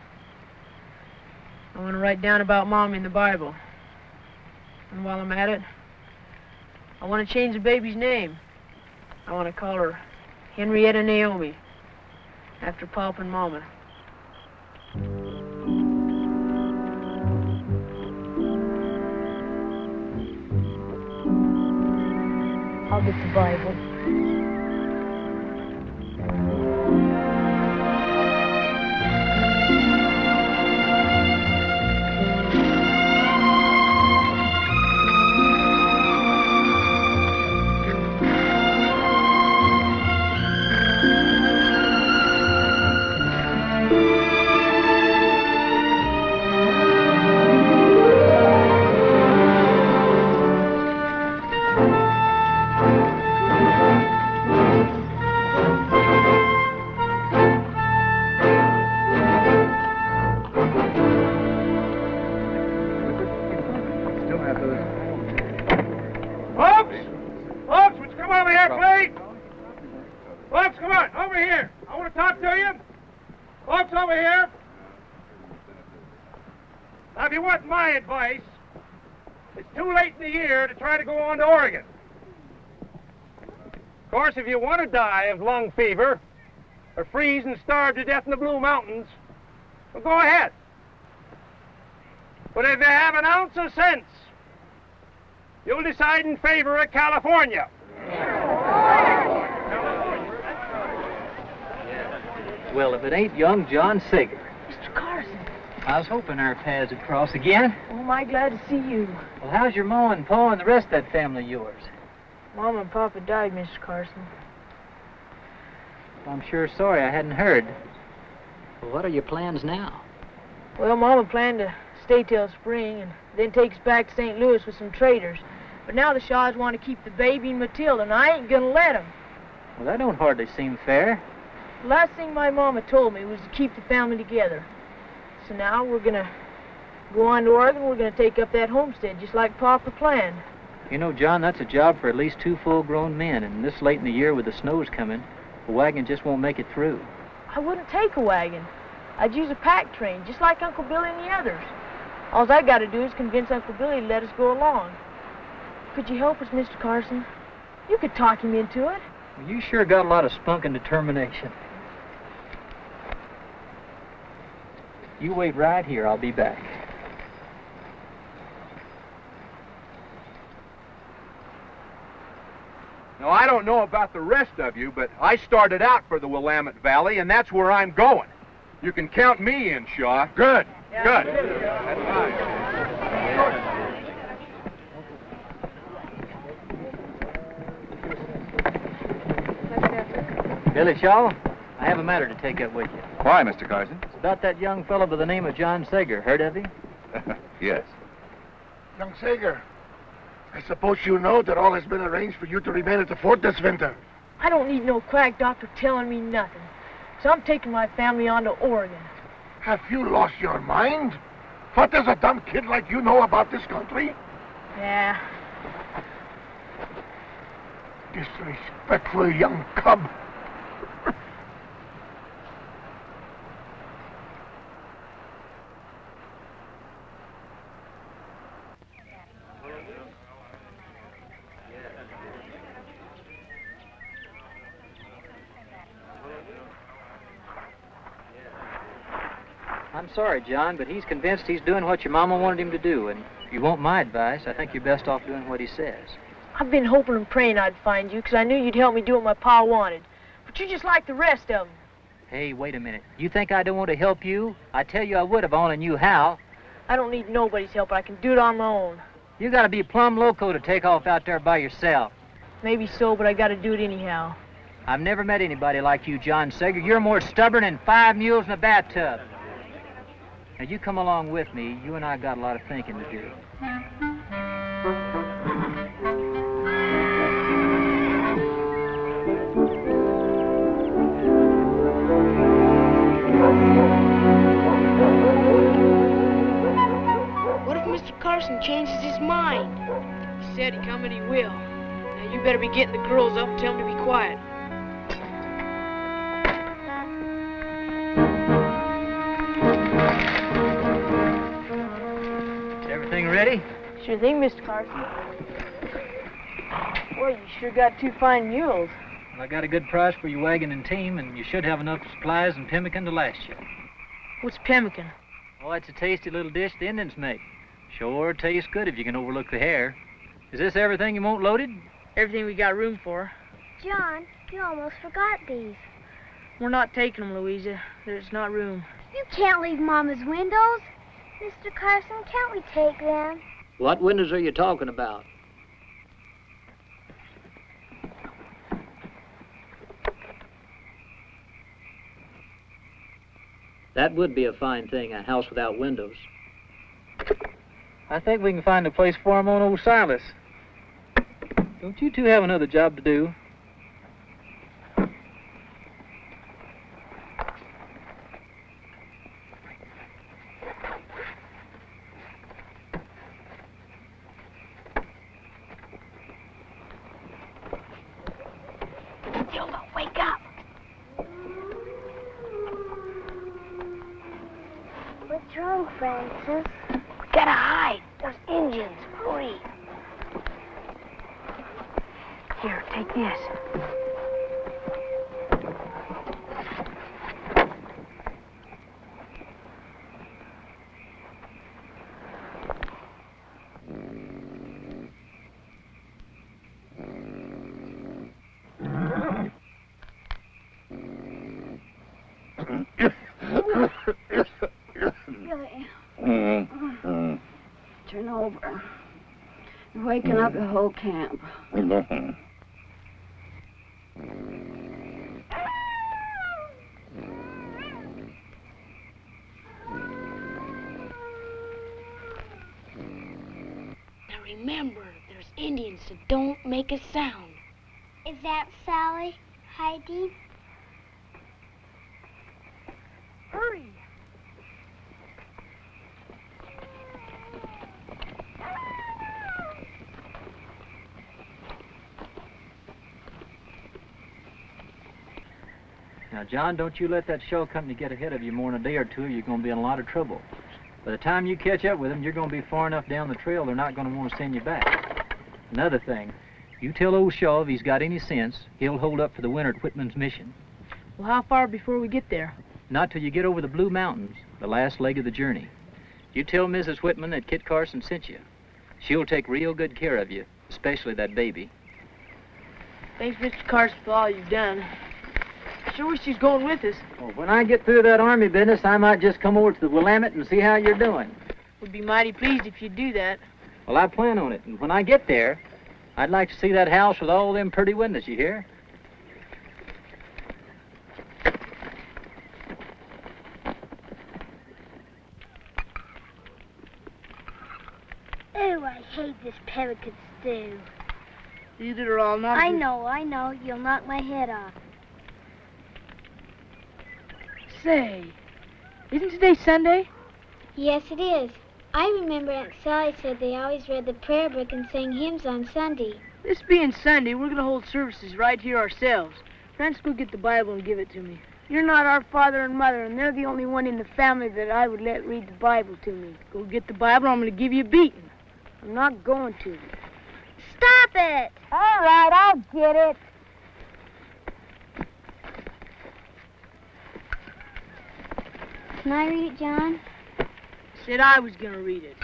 I want to write down about Mom in the Bible. And while I'm at it, I want to change the baby's name. I want to call her Henrietta Naome, after Pop and Mama. I'll get the Bible. Folks! Folks, would you come over here, please? Folks, come on, over here. I want to talk to you. Folks, over here. Now, if you want my advice, it's too late in the year to try to go on to Oregon. Of course, if you want to die of lung fever or freeze and starve to death in the Blue Mountains, well, go ahead. But if you have an ounce of sense, you'll decide in favor of California. Well, if it ain't young John Sager. Mr. Carson. I was hoping our paths would cross again. Oh, am I glad to see you. Well, how's your ma and pa and the rest of that family of yours? Mama and Papa died, Mr. Carson. Well, I'm sure sorry I hadn't heard. Well, what are your plans now? Well, Mama planned to stay till spring and then take us back to St. Louis with some traders. But now the Shaws want to keep the baby and Matilda, and I ain't gonna let them. Well, that don't hardly seem fair. The last thing my Mama told me was to keep the family together. So now we're gonna go on to Oregon. We're gonna take up that homestead just like Papa planned. You know, John, that's a job for at least 2 full-grown men, and this late in the year with the snows coming, a wagon just won't make it through. I wouldn't take a wagon. I'd use a pack train, just like Uncle Billy and the others. All I got to do is convince Uncle Billy to let us go along. Could you help us, Mr. Carson? You could talk him into it. Well, you sure got a lot of spunk and determination. You wait right here. I'll be back. Now, I don't know about the rest of you, but I started out for the Willamette Valley, and that's where I'm going. You can count me in, Shaw. Good. Yeah. Good. That's fine. Billy Shaw, I have a matter to take up with you. Why, Mr. Carson? It's about that young fellow by the name of John Sager. Heard of him? Yes. Young Sager, I suppose you know that all has been arranged for you to remain at the fort this winter. I don't need no quack doctor telling me nothing. So I'm taking my family on to Oregon. Have you lost your mind? What does a dumb kid like you know about this country? Yeah. Disrespectful young cub. I'm sorry, John, but he's convinced he's doing what your mama wanted him to do, and if you want my advice, I think you're best off doing what he says. I've been hoping and praying I'd find you, because I knew you'd help me do what my pa wanted. But you're just like the rest of them. Hey, wait a minute. You think I don't want to help you? I tell you I would if I only knew how. I don't need nobody's help. I can do it on my own. You gotta be plumb loco to take off out there by yourself. Maybe so, but I gotta do it anyhow. I've never met anybody like you, John Sager. You're more stubborn than 5 mules in a bathtub. Now, you come along with me. You and I got a lot of thinking to do. What if Mr. Carson changes his mind? He said he come and he will. Now, you better be getting the girls up and tell them to be quiet. Everything ready? Sure thing, Mr. Carson. Boy, you sure got 2 fine mules. Well, I got a good price for your wagon and team, and you should have enough supplies and pemmican to last you. What's pemmican? Oh, it's a tasty little dish the Indians make. Sure tastes good if you can overlook the hair. Is this everything you want loaded? Everything we got room for. John, you almost forgot these. We're not taking them, Louisa. There's not room. You can't leave Mama's windows. Mr. Carson, can't we take them? What windows are you talking about? That would be a fine thing, a house without windows. I think we can find a place for him on old Silas. Don't you two have another job to do? Francis. We gotta hide. Those Indians. Hurry. Here, take this. Turn over. You're waking up the whole camp. Now remember, there's Indians, so don't make a sound. Is that Sally hiding? Hurry. Now, John, don't you let that show company get ahead of you more than a day or two, or you're going to be in a lot of trouble. By the time you catch up with them, you're going to be far enough down the trail, they're not going to want to send you back. Another thing, you tell old Shaw if he's got any sense, he'll hold up for the winter at Whitman's mission. Well, how far before we get there? Not till you get over the Blue Mountains, the last leg of the journey. You tell Mrs. Whitman that Kit Carson sent you. She'll take real good care of you, especially that baby. Thanks, Mr. Carson, for all you've done. Sure wish she's going with us. Well, when I get through that army business, I might just come over to the Willamette and see how you're doing. Would be mighty pleased if you'd do that. Well, I plan on it, and when I get there, I'd like to see that house with all them pretty windows, you hear? Oh, I hate this pelican stew. These are all not. I know. You'll knock my head off. Say, isn't today Sunday? Yes, it is. I remember Aunt Sally said they always read the prayer book and sang hymns on Sunday. This being Sunday, we're going to hold services right here ourselves. Francis, go get the Bible and give it to me. You're not our father and mother, and they're the only one in the family that I would let read the Bible to me. Go get the Bible, or I'm going to give you a beating. I'm not going to. Stop it! All right, I'll get it. Can I read it, John? Said I was going to read it.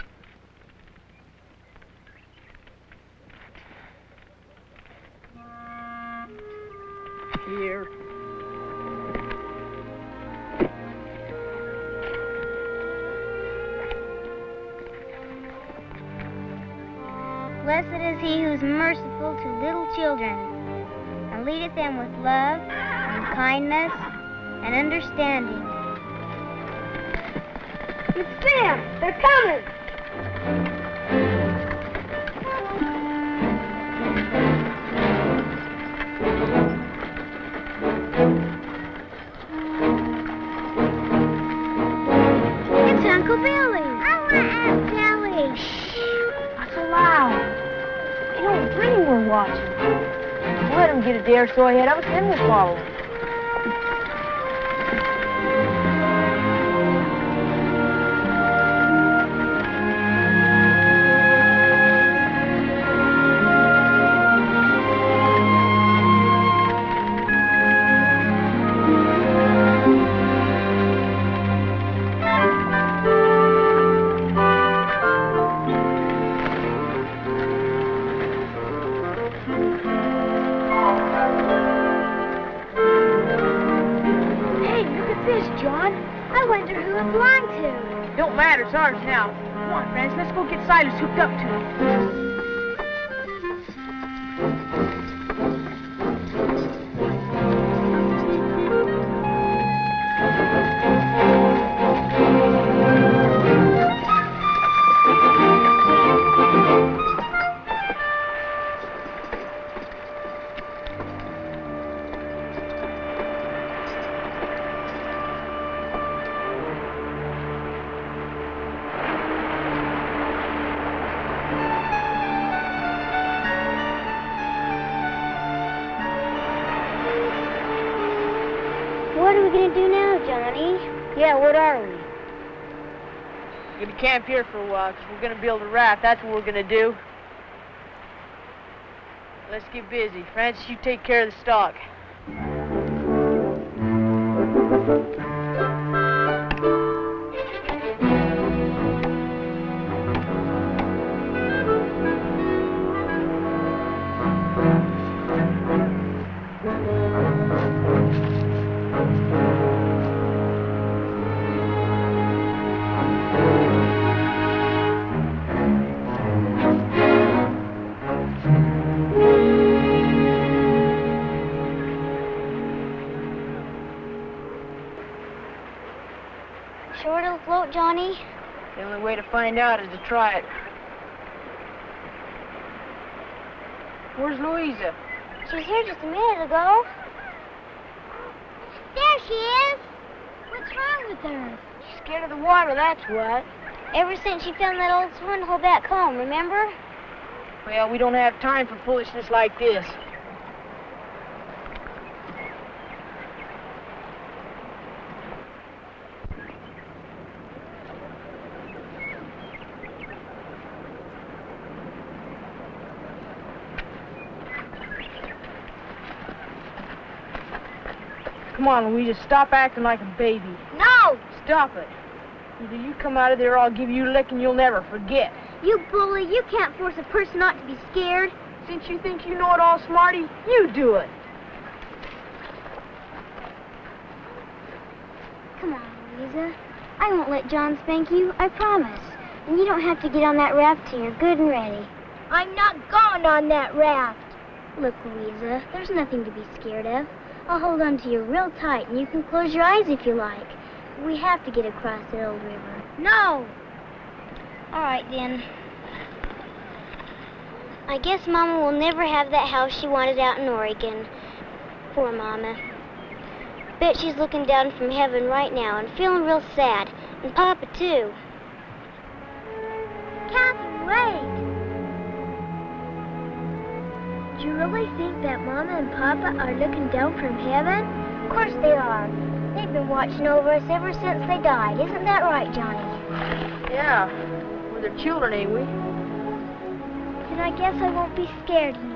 Here. Blessed is he who is merciful to little children, and leadeth them with love, and kindness, and understanding. It's them! They're coming! It's Uncle Billy! I want Aunt Sally! Shh! Not so loud. They don't think we're watching. We'll let them get a day or so ahead of us, then we'll follow them. It's ours now. Come on, friends, let's go get Silas hooked up to it. What are we going to do now, Johnny? Yeah, what are we? We're gonna camp here for a while, because we're gonna build a raft. That's what we're gonna do. Let's get busy. Francis, you take care of the stock. Sure it'll float, Johnny? The only way to find out is to try it. Where's Louisa? She was here just a minute ago. There she is. What's wrong with her? She's scared of the water, that's what. Ever since she found that old swimming hole back home, remember? Well, we don't have time for foolishness like this. Come on, Louisa, stop acting like a baby. No! Stop it. Either you come out of there or I'll give you a licking you'll never forget. You bully, you can't force a person not to be scared. Since you think you know it all, smarty, you do it. Come on, Louisa. I won't let John spank you, I promise. And you don't have to get on that raft till you're good and ready. I'm not going on that raft. Look, Louisa, there's nothing to be scared of. I'll hold on to you real tight, and you can close your eyes if you like. We have to get across that old river. No! All right, then. I guess Mama will never have that house she wanted out in Oregon. Poor Mama. Bet she's looking down from heaven right now and feeling real sad. And Papa, too. Catherine, wait! Do you really think that Mama and Papa are looking down from heaven? Of course they are. They've been watching over us ever since they died. Isn't that right, Johnny? Yeah. We're their children, ain't we? Then I guess I won't be scared anymore.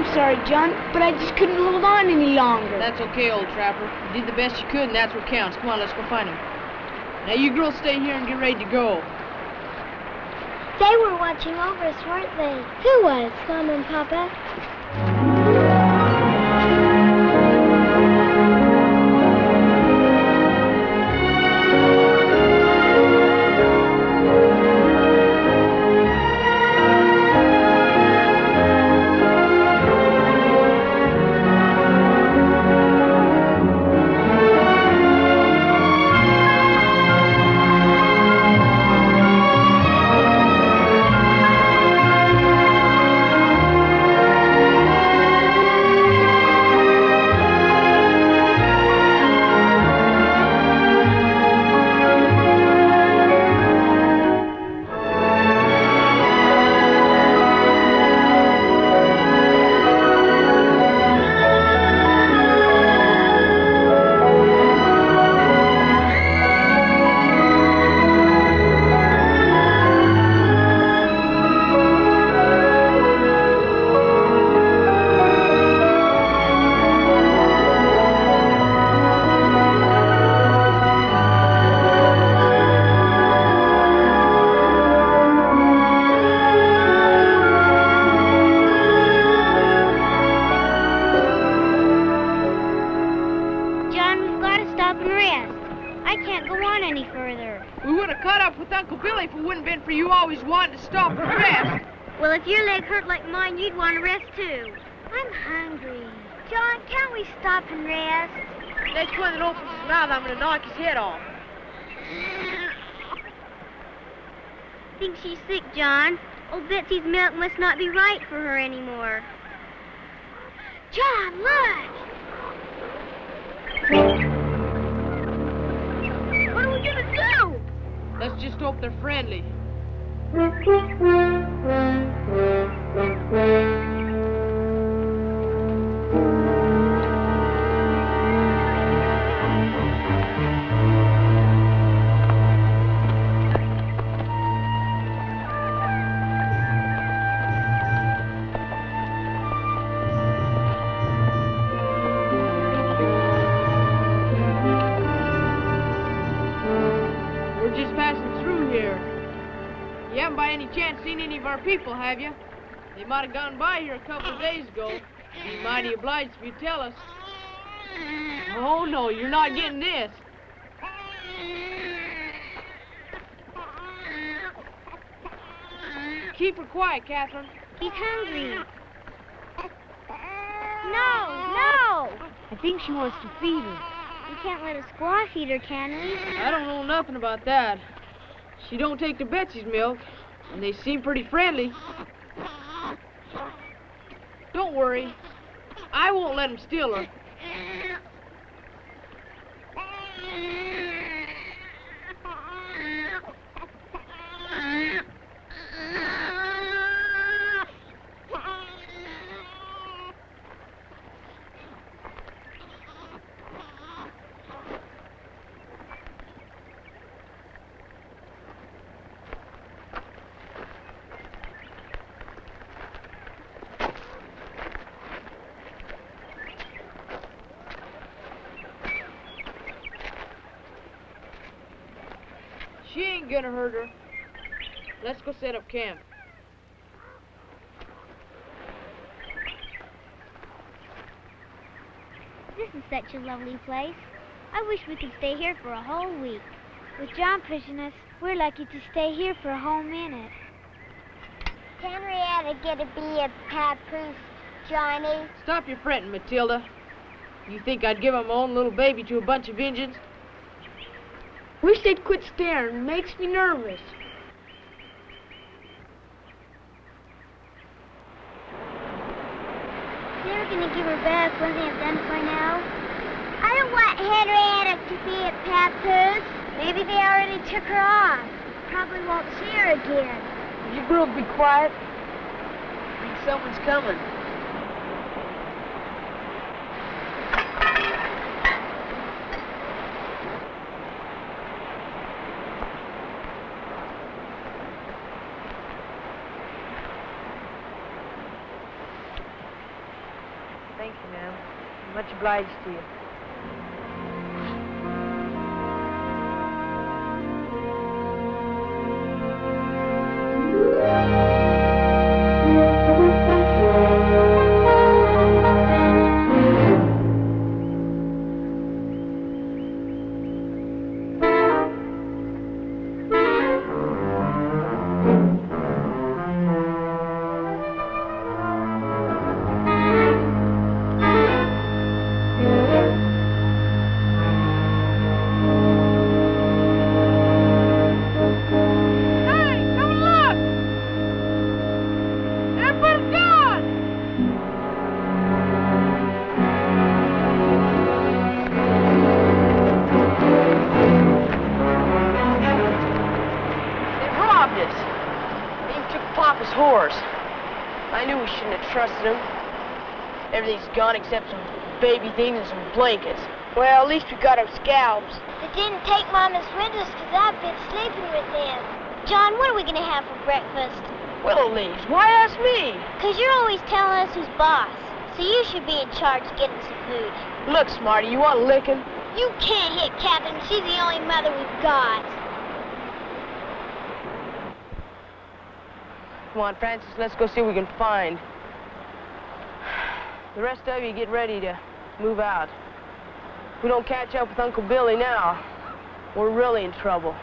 I'm sorry, John, but I just couldn't hold on any longer. That's okay, old trapper. You did the best you could, and that's what counts. Come on, let's go find him. Now, you girls stay here and get ready to go. They were watching over us, weren't they? Who was? Mom and Papa. Well, if your leg hurt like mine, you'd want to rest too. I'm hungry. John, can't we stop and rest? Next one that opens his mouth, I'm going to knock his head off. Think she's sick, John. Old Betsy's milk must not be right for her anymore. John, look! What are we going to do? Let's just hope they're friendly. We're just passing through here. You haven't by any chance seen any of our people, have you? They might have gone by here a couple of days ago. Be mighty obliged if you tell us. Oh, no, you're not getting this. Keep her quiet, Catherine. He's hungry. No! I think she wants to feed her. We can't let a squaw feed her, can we? I don't know nothing about that. She don't take to Betsy's milk, and they seem pretty friendly. Don't worry. I won't let them steal her. She ain't gonna hurt her. Let's go set up camp. This is such a lovely place. I wish we could stay here for a whole week. With John pushing us, we're lucky to stay here for a whole minute. Henrietta get to be a papoose, Johnny. Stop your fretting, Matilda. You think I'd give my own little baby to a bunch of Injuns? Wish they'd quit staring. Makes me nervous. They were gonna give her back, wasn't it done by now? I don't want Henrietta to be a papoose. Maybe they already took her off. Probably won't see her again. You girls be quiet. I think someone's coming. Thank you, ma'am. I'm much obliged to you. Gone except some baby things and some blankets. Well, at least we got our scalps. They didn't take Mama's windows because I've been sleeping with them. John, what are we going to have for breakfast? Willow leaves. Why ask me? Because you're always telling us who's boss. So you should be in charge of getting some food. Look, Smarty, you want licking? You can't hit Captain. She's the only mother we've got. Come on, Francis, let's go see what we can find. The rest of you get ready to move out. If we don't catch up with Uncle Billy now, we're really in trouble.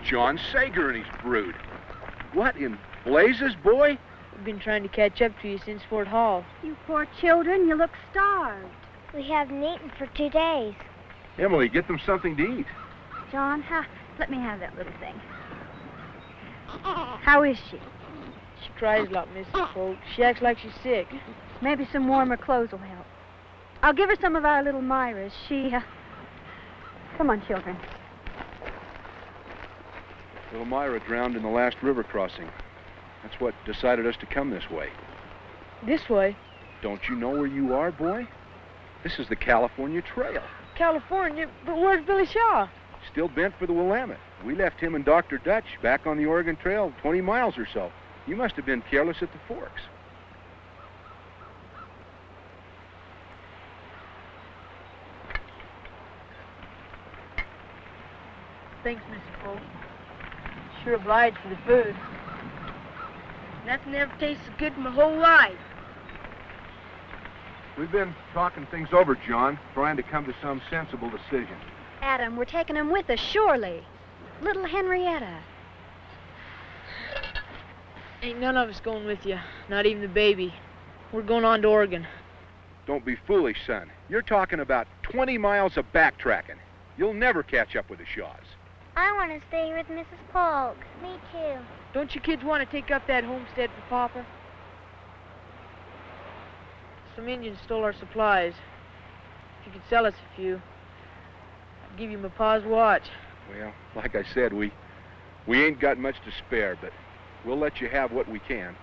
John Sager and his brood. What in blazes, boy? We've been trying to catch up to you since Fort Hall. You poor children, you look starved. We haven't eaten for 2 days. Emily, get them something to eat. John, let me have that little thing. How is she? She cries a lot, Mrs. Polk. She acts like she's sick. Maybe some warmer clothes will help. I'll give her some of our little Myra's. Come on, children. Little Myra drowned in the last river crossing. That's what decided us to come this way. This way? Don't you know where you are, boy? This is the California Trail. California? But where's Billy Shaw? Still bent for the Willamette. We left him and Dr. Dutch back on the Oregon Trail 20 miles or so. You must have been careless at the forks. Thanks, Mrs. Polk. Sure obliged for the food. Nothing ever tastes so good in my whole life. We've been talking things over, John, trying to come to some sensible decision. Adam, we're taking him with us, surely. Little Henrietta. Ain't none of us going with you, not even the baby. We're going on to Oregon. Don't be foolish, son. You're talking about 20 miles of backtracking. You'll never catch up with the Shaws. I want to stay with Mrs. Polk. Me too. Don't you kids want to take up that homestead for Papa? Some Indians stole our supplies. If you could sell us a few, I'd give you my pa's watch. Well, like I said, we ain't got much to spare, but we'll let you have what we can.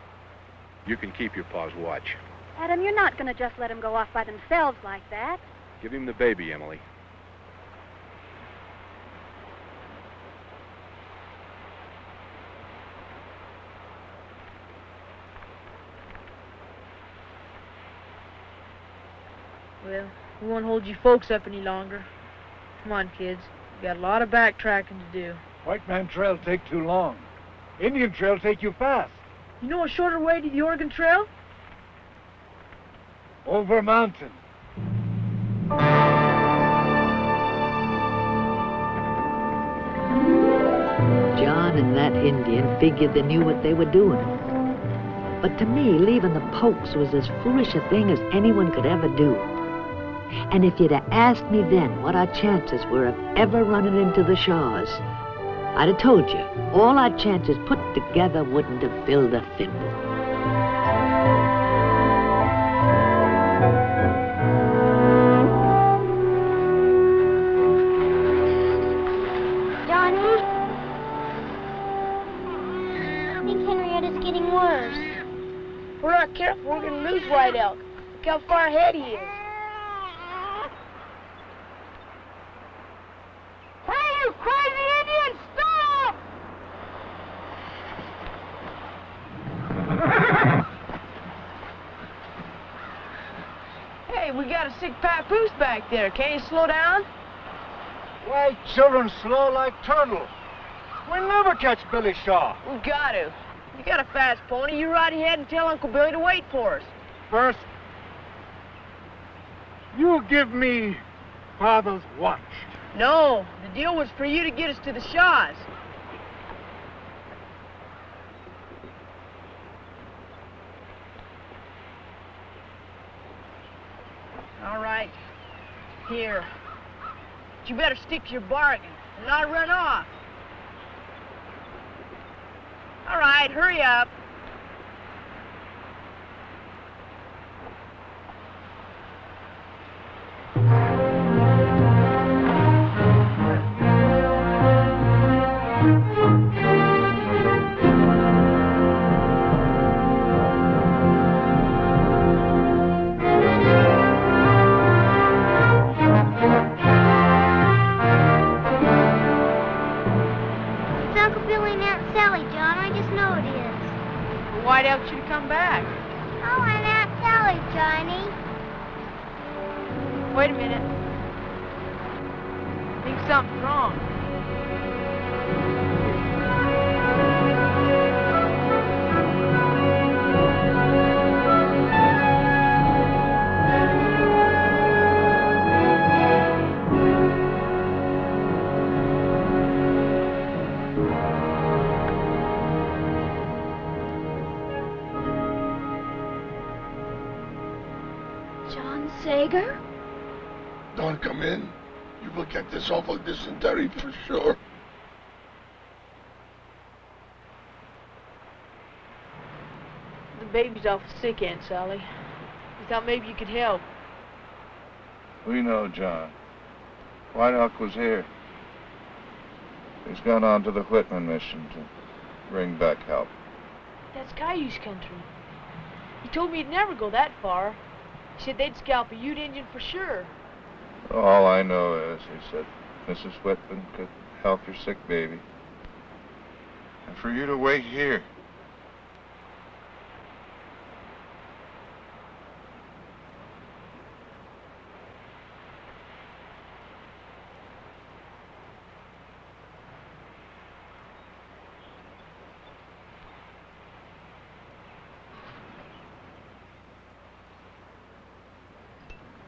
You can keep your pa's watch. Adam, you're not going to just let them go off by themselves like that. Give him the baby, Emily. Well, we won't hold you folks up any longer. Come on, kids. We've got a lot of backtracking to do. White Man Trail take too long. Indian trail take you fast. You know a shorter way to the Oregon Trail? Over mountain. John and that Indian figured they knew what they were doing. But to me, leaving the Polks was as foolish a thing as anyone could ever do. And if you'd have asked me then what our chances were of ever running into the Shaws, I'd have told you all our chances put together wouldn't have filled a thimble. Johnny? I think Henrietta's getting worse. If we're not careful, we're going to lose White Elk. Look how far ahead he is. Hey, you crazy Indian, stop! Hey, we got a sick papoose back there. Can't you slow down? Why, children slow like turtles. We'll never catch Billy Shaw. We got to. You got a fast pony. You ride ahead and tell Uncle Billy to wait for us. First, you give me Father's watch. No, the deal was for you to get us to the Shaws. All right. Here. But you better stick to your bargain and not run off. All right, hurry up. White Elk should have come back. Oh, and Aunt Sally, Johnny. Wait a minute. I think something's wrong. Sager? Don't come in. You will get this awful dysentery for sure. The baby's awful sick, Aunt Sally. We thought maybe you could help. We know, John. White Elk was here. He's gone on to the Whitman mission to bring back help. That's Cayuse country. He told me he'd never go that far. He said they'd scalp a Ute Indian for sure. All I know is, he said, Mrs. Whitman could help your sick baby. And for you to wait here.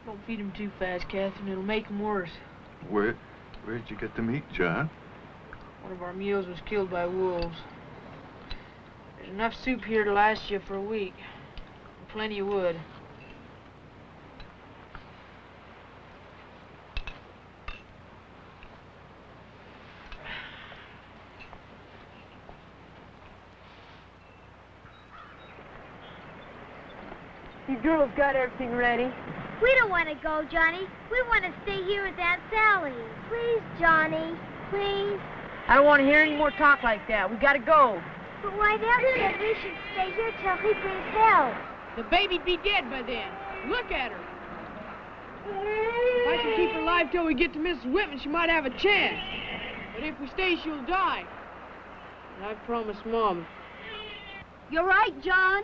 Don't feed him too fast, Catherine. It'll make him worse. Where'd you get the meat, John? One of our mules was killed by wolves. There's enough soup here to last you for a week. And plenty of wood. You girls got everything ready? We don't want to go, Johnny. We want to stay here with Aunt Sally. Please, Johnny. Please. I don't want to hear any more talk like that. We gotta go. But White Elk said we should stay here till he brings help. The baby'd be dead by then. Look at her. If I can keep her alive till we get to Mrs. Whitman, she might have a chance. But if we stay, she'll die. And I promised Mom. You're right, John.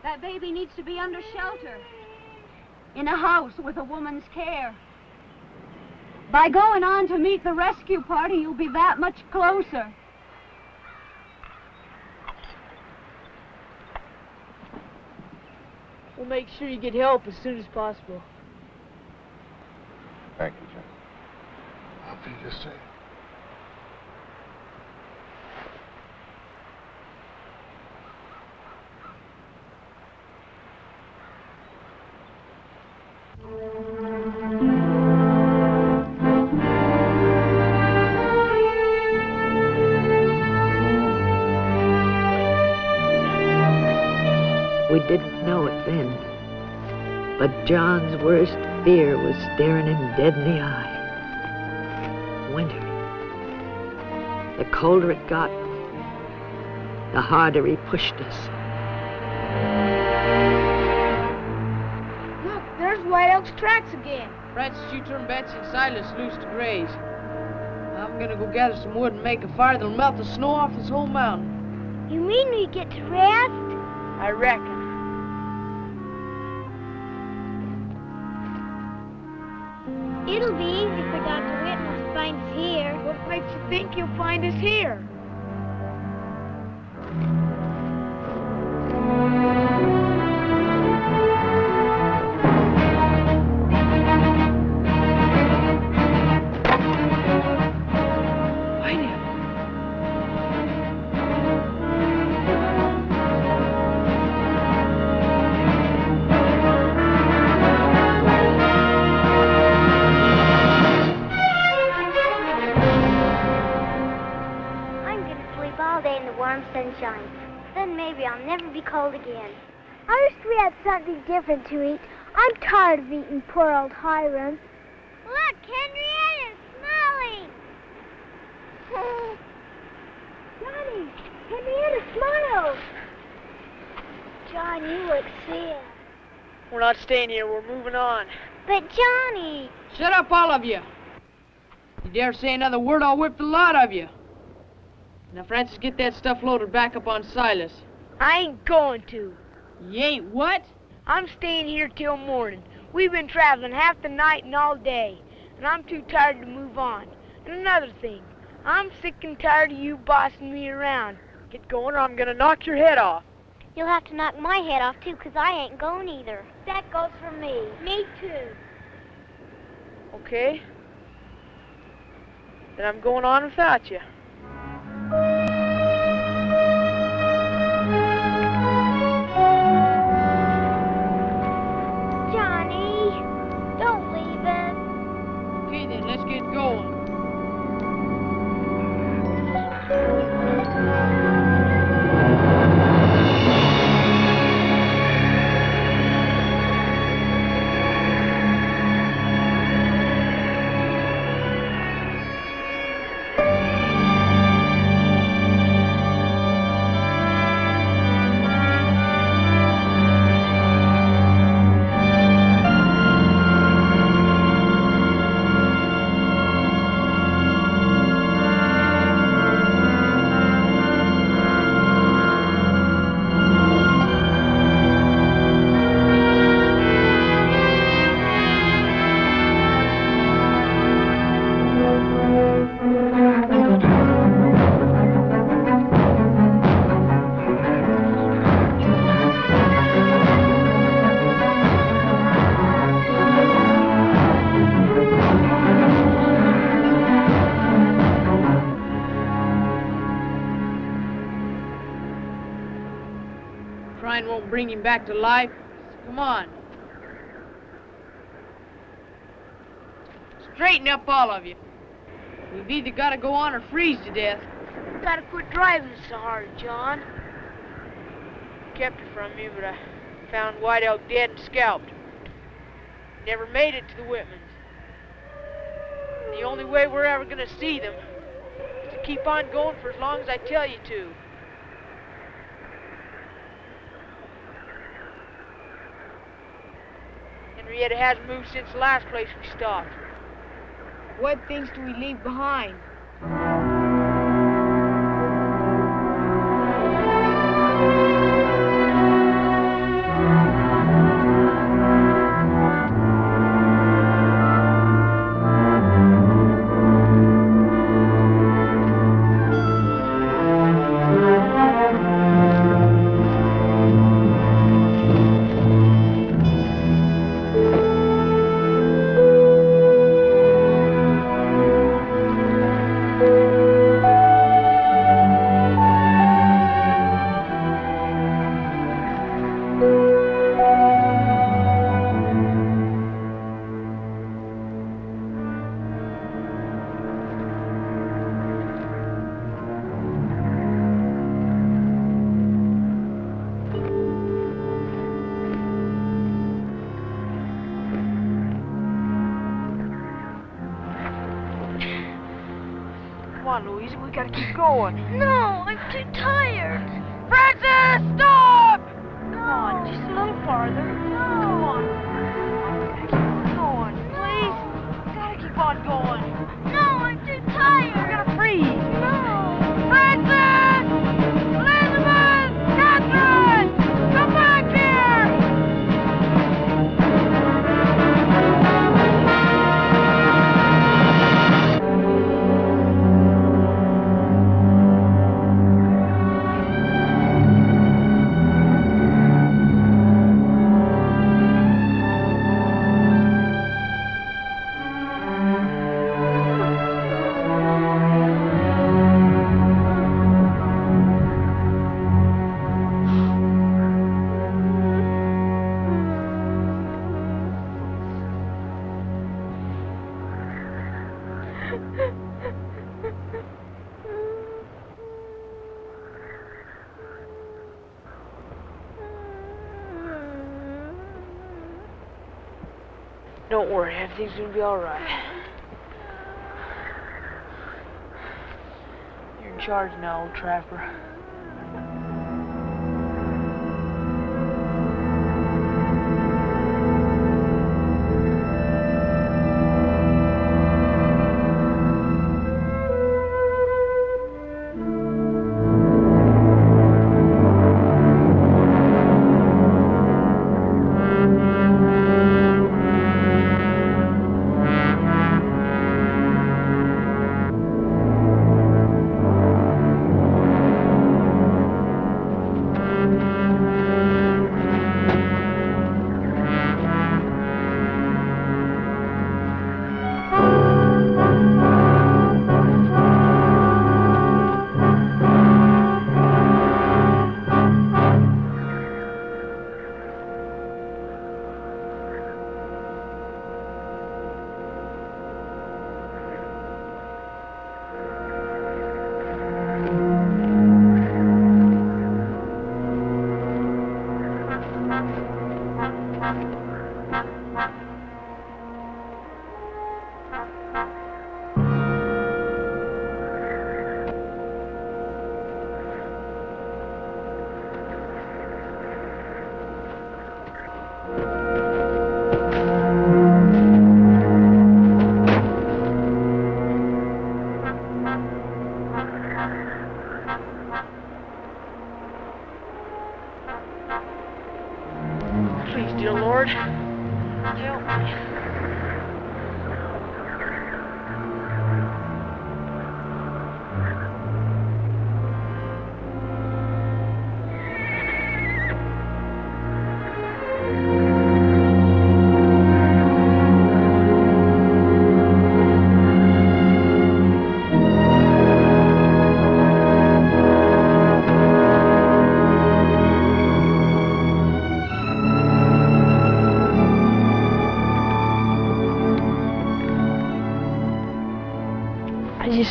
That baby needs to be under shelter. In a house with a woman's care. By going on to meet the rescue party, you'll be that much closer. We'll make sure you get help as soon as possible. Thank you, Jim. I'll be the same. We didn't know it then, but John's worst fear was staring him dead in the eye. Winter. The colder it got, the harder he pushed us. Look, there's White Elk's tracks again. Francis, you turn Betsy and Silas loose to graze. I'm gonna go gather some wood and make a fire that'll melt the snow off this whole mountain. You mean we get to rest? I reckon. It'll be easy for Dr. Whitman to find us here. What makes you think you'll find us here? Sunshine. Then maybe I'll never be cold again. I wish we had something different to eat. I'm tired of eating poor old Hiram. Look, Henrietta's smiling. Johnny, Henrietta smiled. John, you look sad. We're not staying here. We're moving on. But Johnny. Shut up, all of you. You dare say another word, I'll whip the lot of you. Now, Francis, get that stuff loaded back up on Silas. I ain't going to. You ain't what? I'm staying here till morning. We've been traveling half the night and all day, and I'm too tired to move on. And another thing, I'm sick and tired of you bossing me around. Get going or I'm gonna knock your head off. You'll have to knock my head off, too, 'cause I ain't going either. That goes for me. Me, too. Okay. Then I'm going on without you. Johnny, don't leave us. Okay, then, let's get going. Crying won't bring him back to life. Come on. Straighten up, all of you. We've either got to go on or freeze to death. Gotta quit driving so hard, John. Kept her from me, but I found White Elk dead and scalped. Never made it to the Whitmans. The only way we're ever gonna see them is to keep on going for as long as I tell you to. Henrietta hasn't moved since the last place we stopped. What things do we leave behind? Come on, Louisa, we gotta keep going. No, I'm too tired. Francis, stop! Come on, just a little farther. No. Come on. Keep on going, please. Gotta keep on going. No, I'm too tired. We're gonna freeze. No. Francis! Elizabeth! Catherine! Come back here! Don't worry, everything's gonna be all right. You're in charge now, old trapper.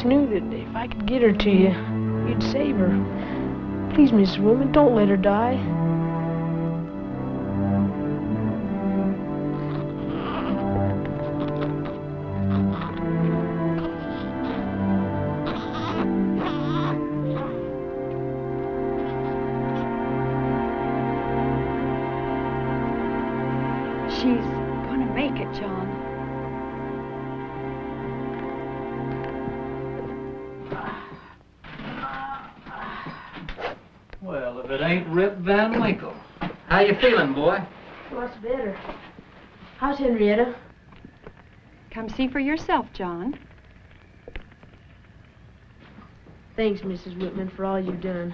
Knew that if I could get her to you, you'd save her. Please, Mrs. Whitman, don't let her die. She's gonna make it, John. Well, if it ain't Rip Van Winkle. How you feeling, boy? What's better? How's Henrietta? Come see for yourself, John. Thanks, Mrs. Whitman, for all you've done.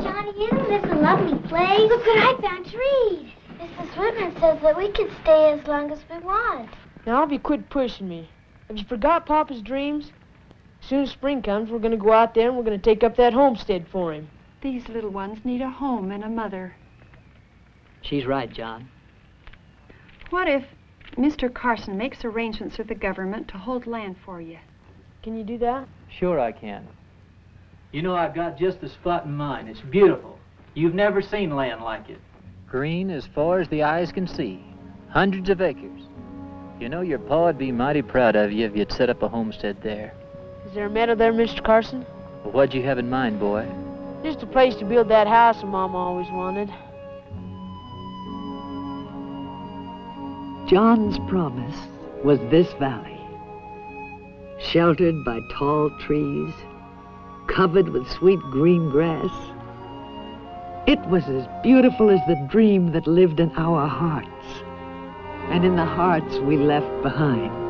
Johnny, isn't this a lovely place? Look what I found to read. Mrs. Whitman says that we can stay as long as we want. Now, have you quit pushing me? Have you forgot Papa's dreams? As soon as spring comes, we're going to go out there and we're going to take up that homestead for him. These little ones need a home and a mother. She's right, John. What if Mr. Carson makes arrangements with the government to hold land for you? Can you do that? Sure I can. You know, I've got just the spot in mind. It's beautiful. You've never seen land like it. Green as far as the eyes can see. Hundreds of acres. You know, your pa would be mighty proud of you if you'd set up a homestead there. Is there a meadow there, Mr. Carson? Well, what'd you have in mind, boy? Just a place to build that house Mom always wanted. John's promise was this valley, sheltered by tall trees, covered with sweet green grass. It was as beautiful as the dream that lived in our hearts, and in the hearts we left behind.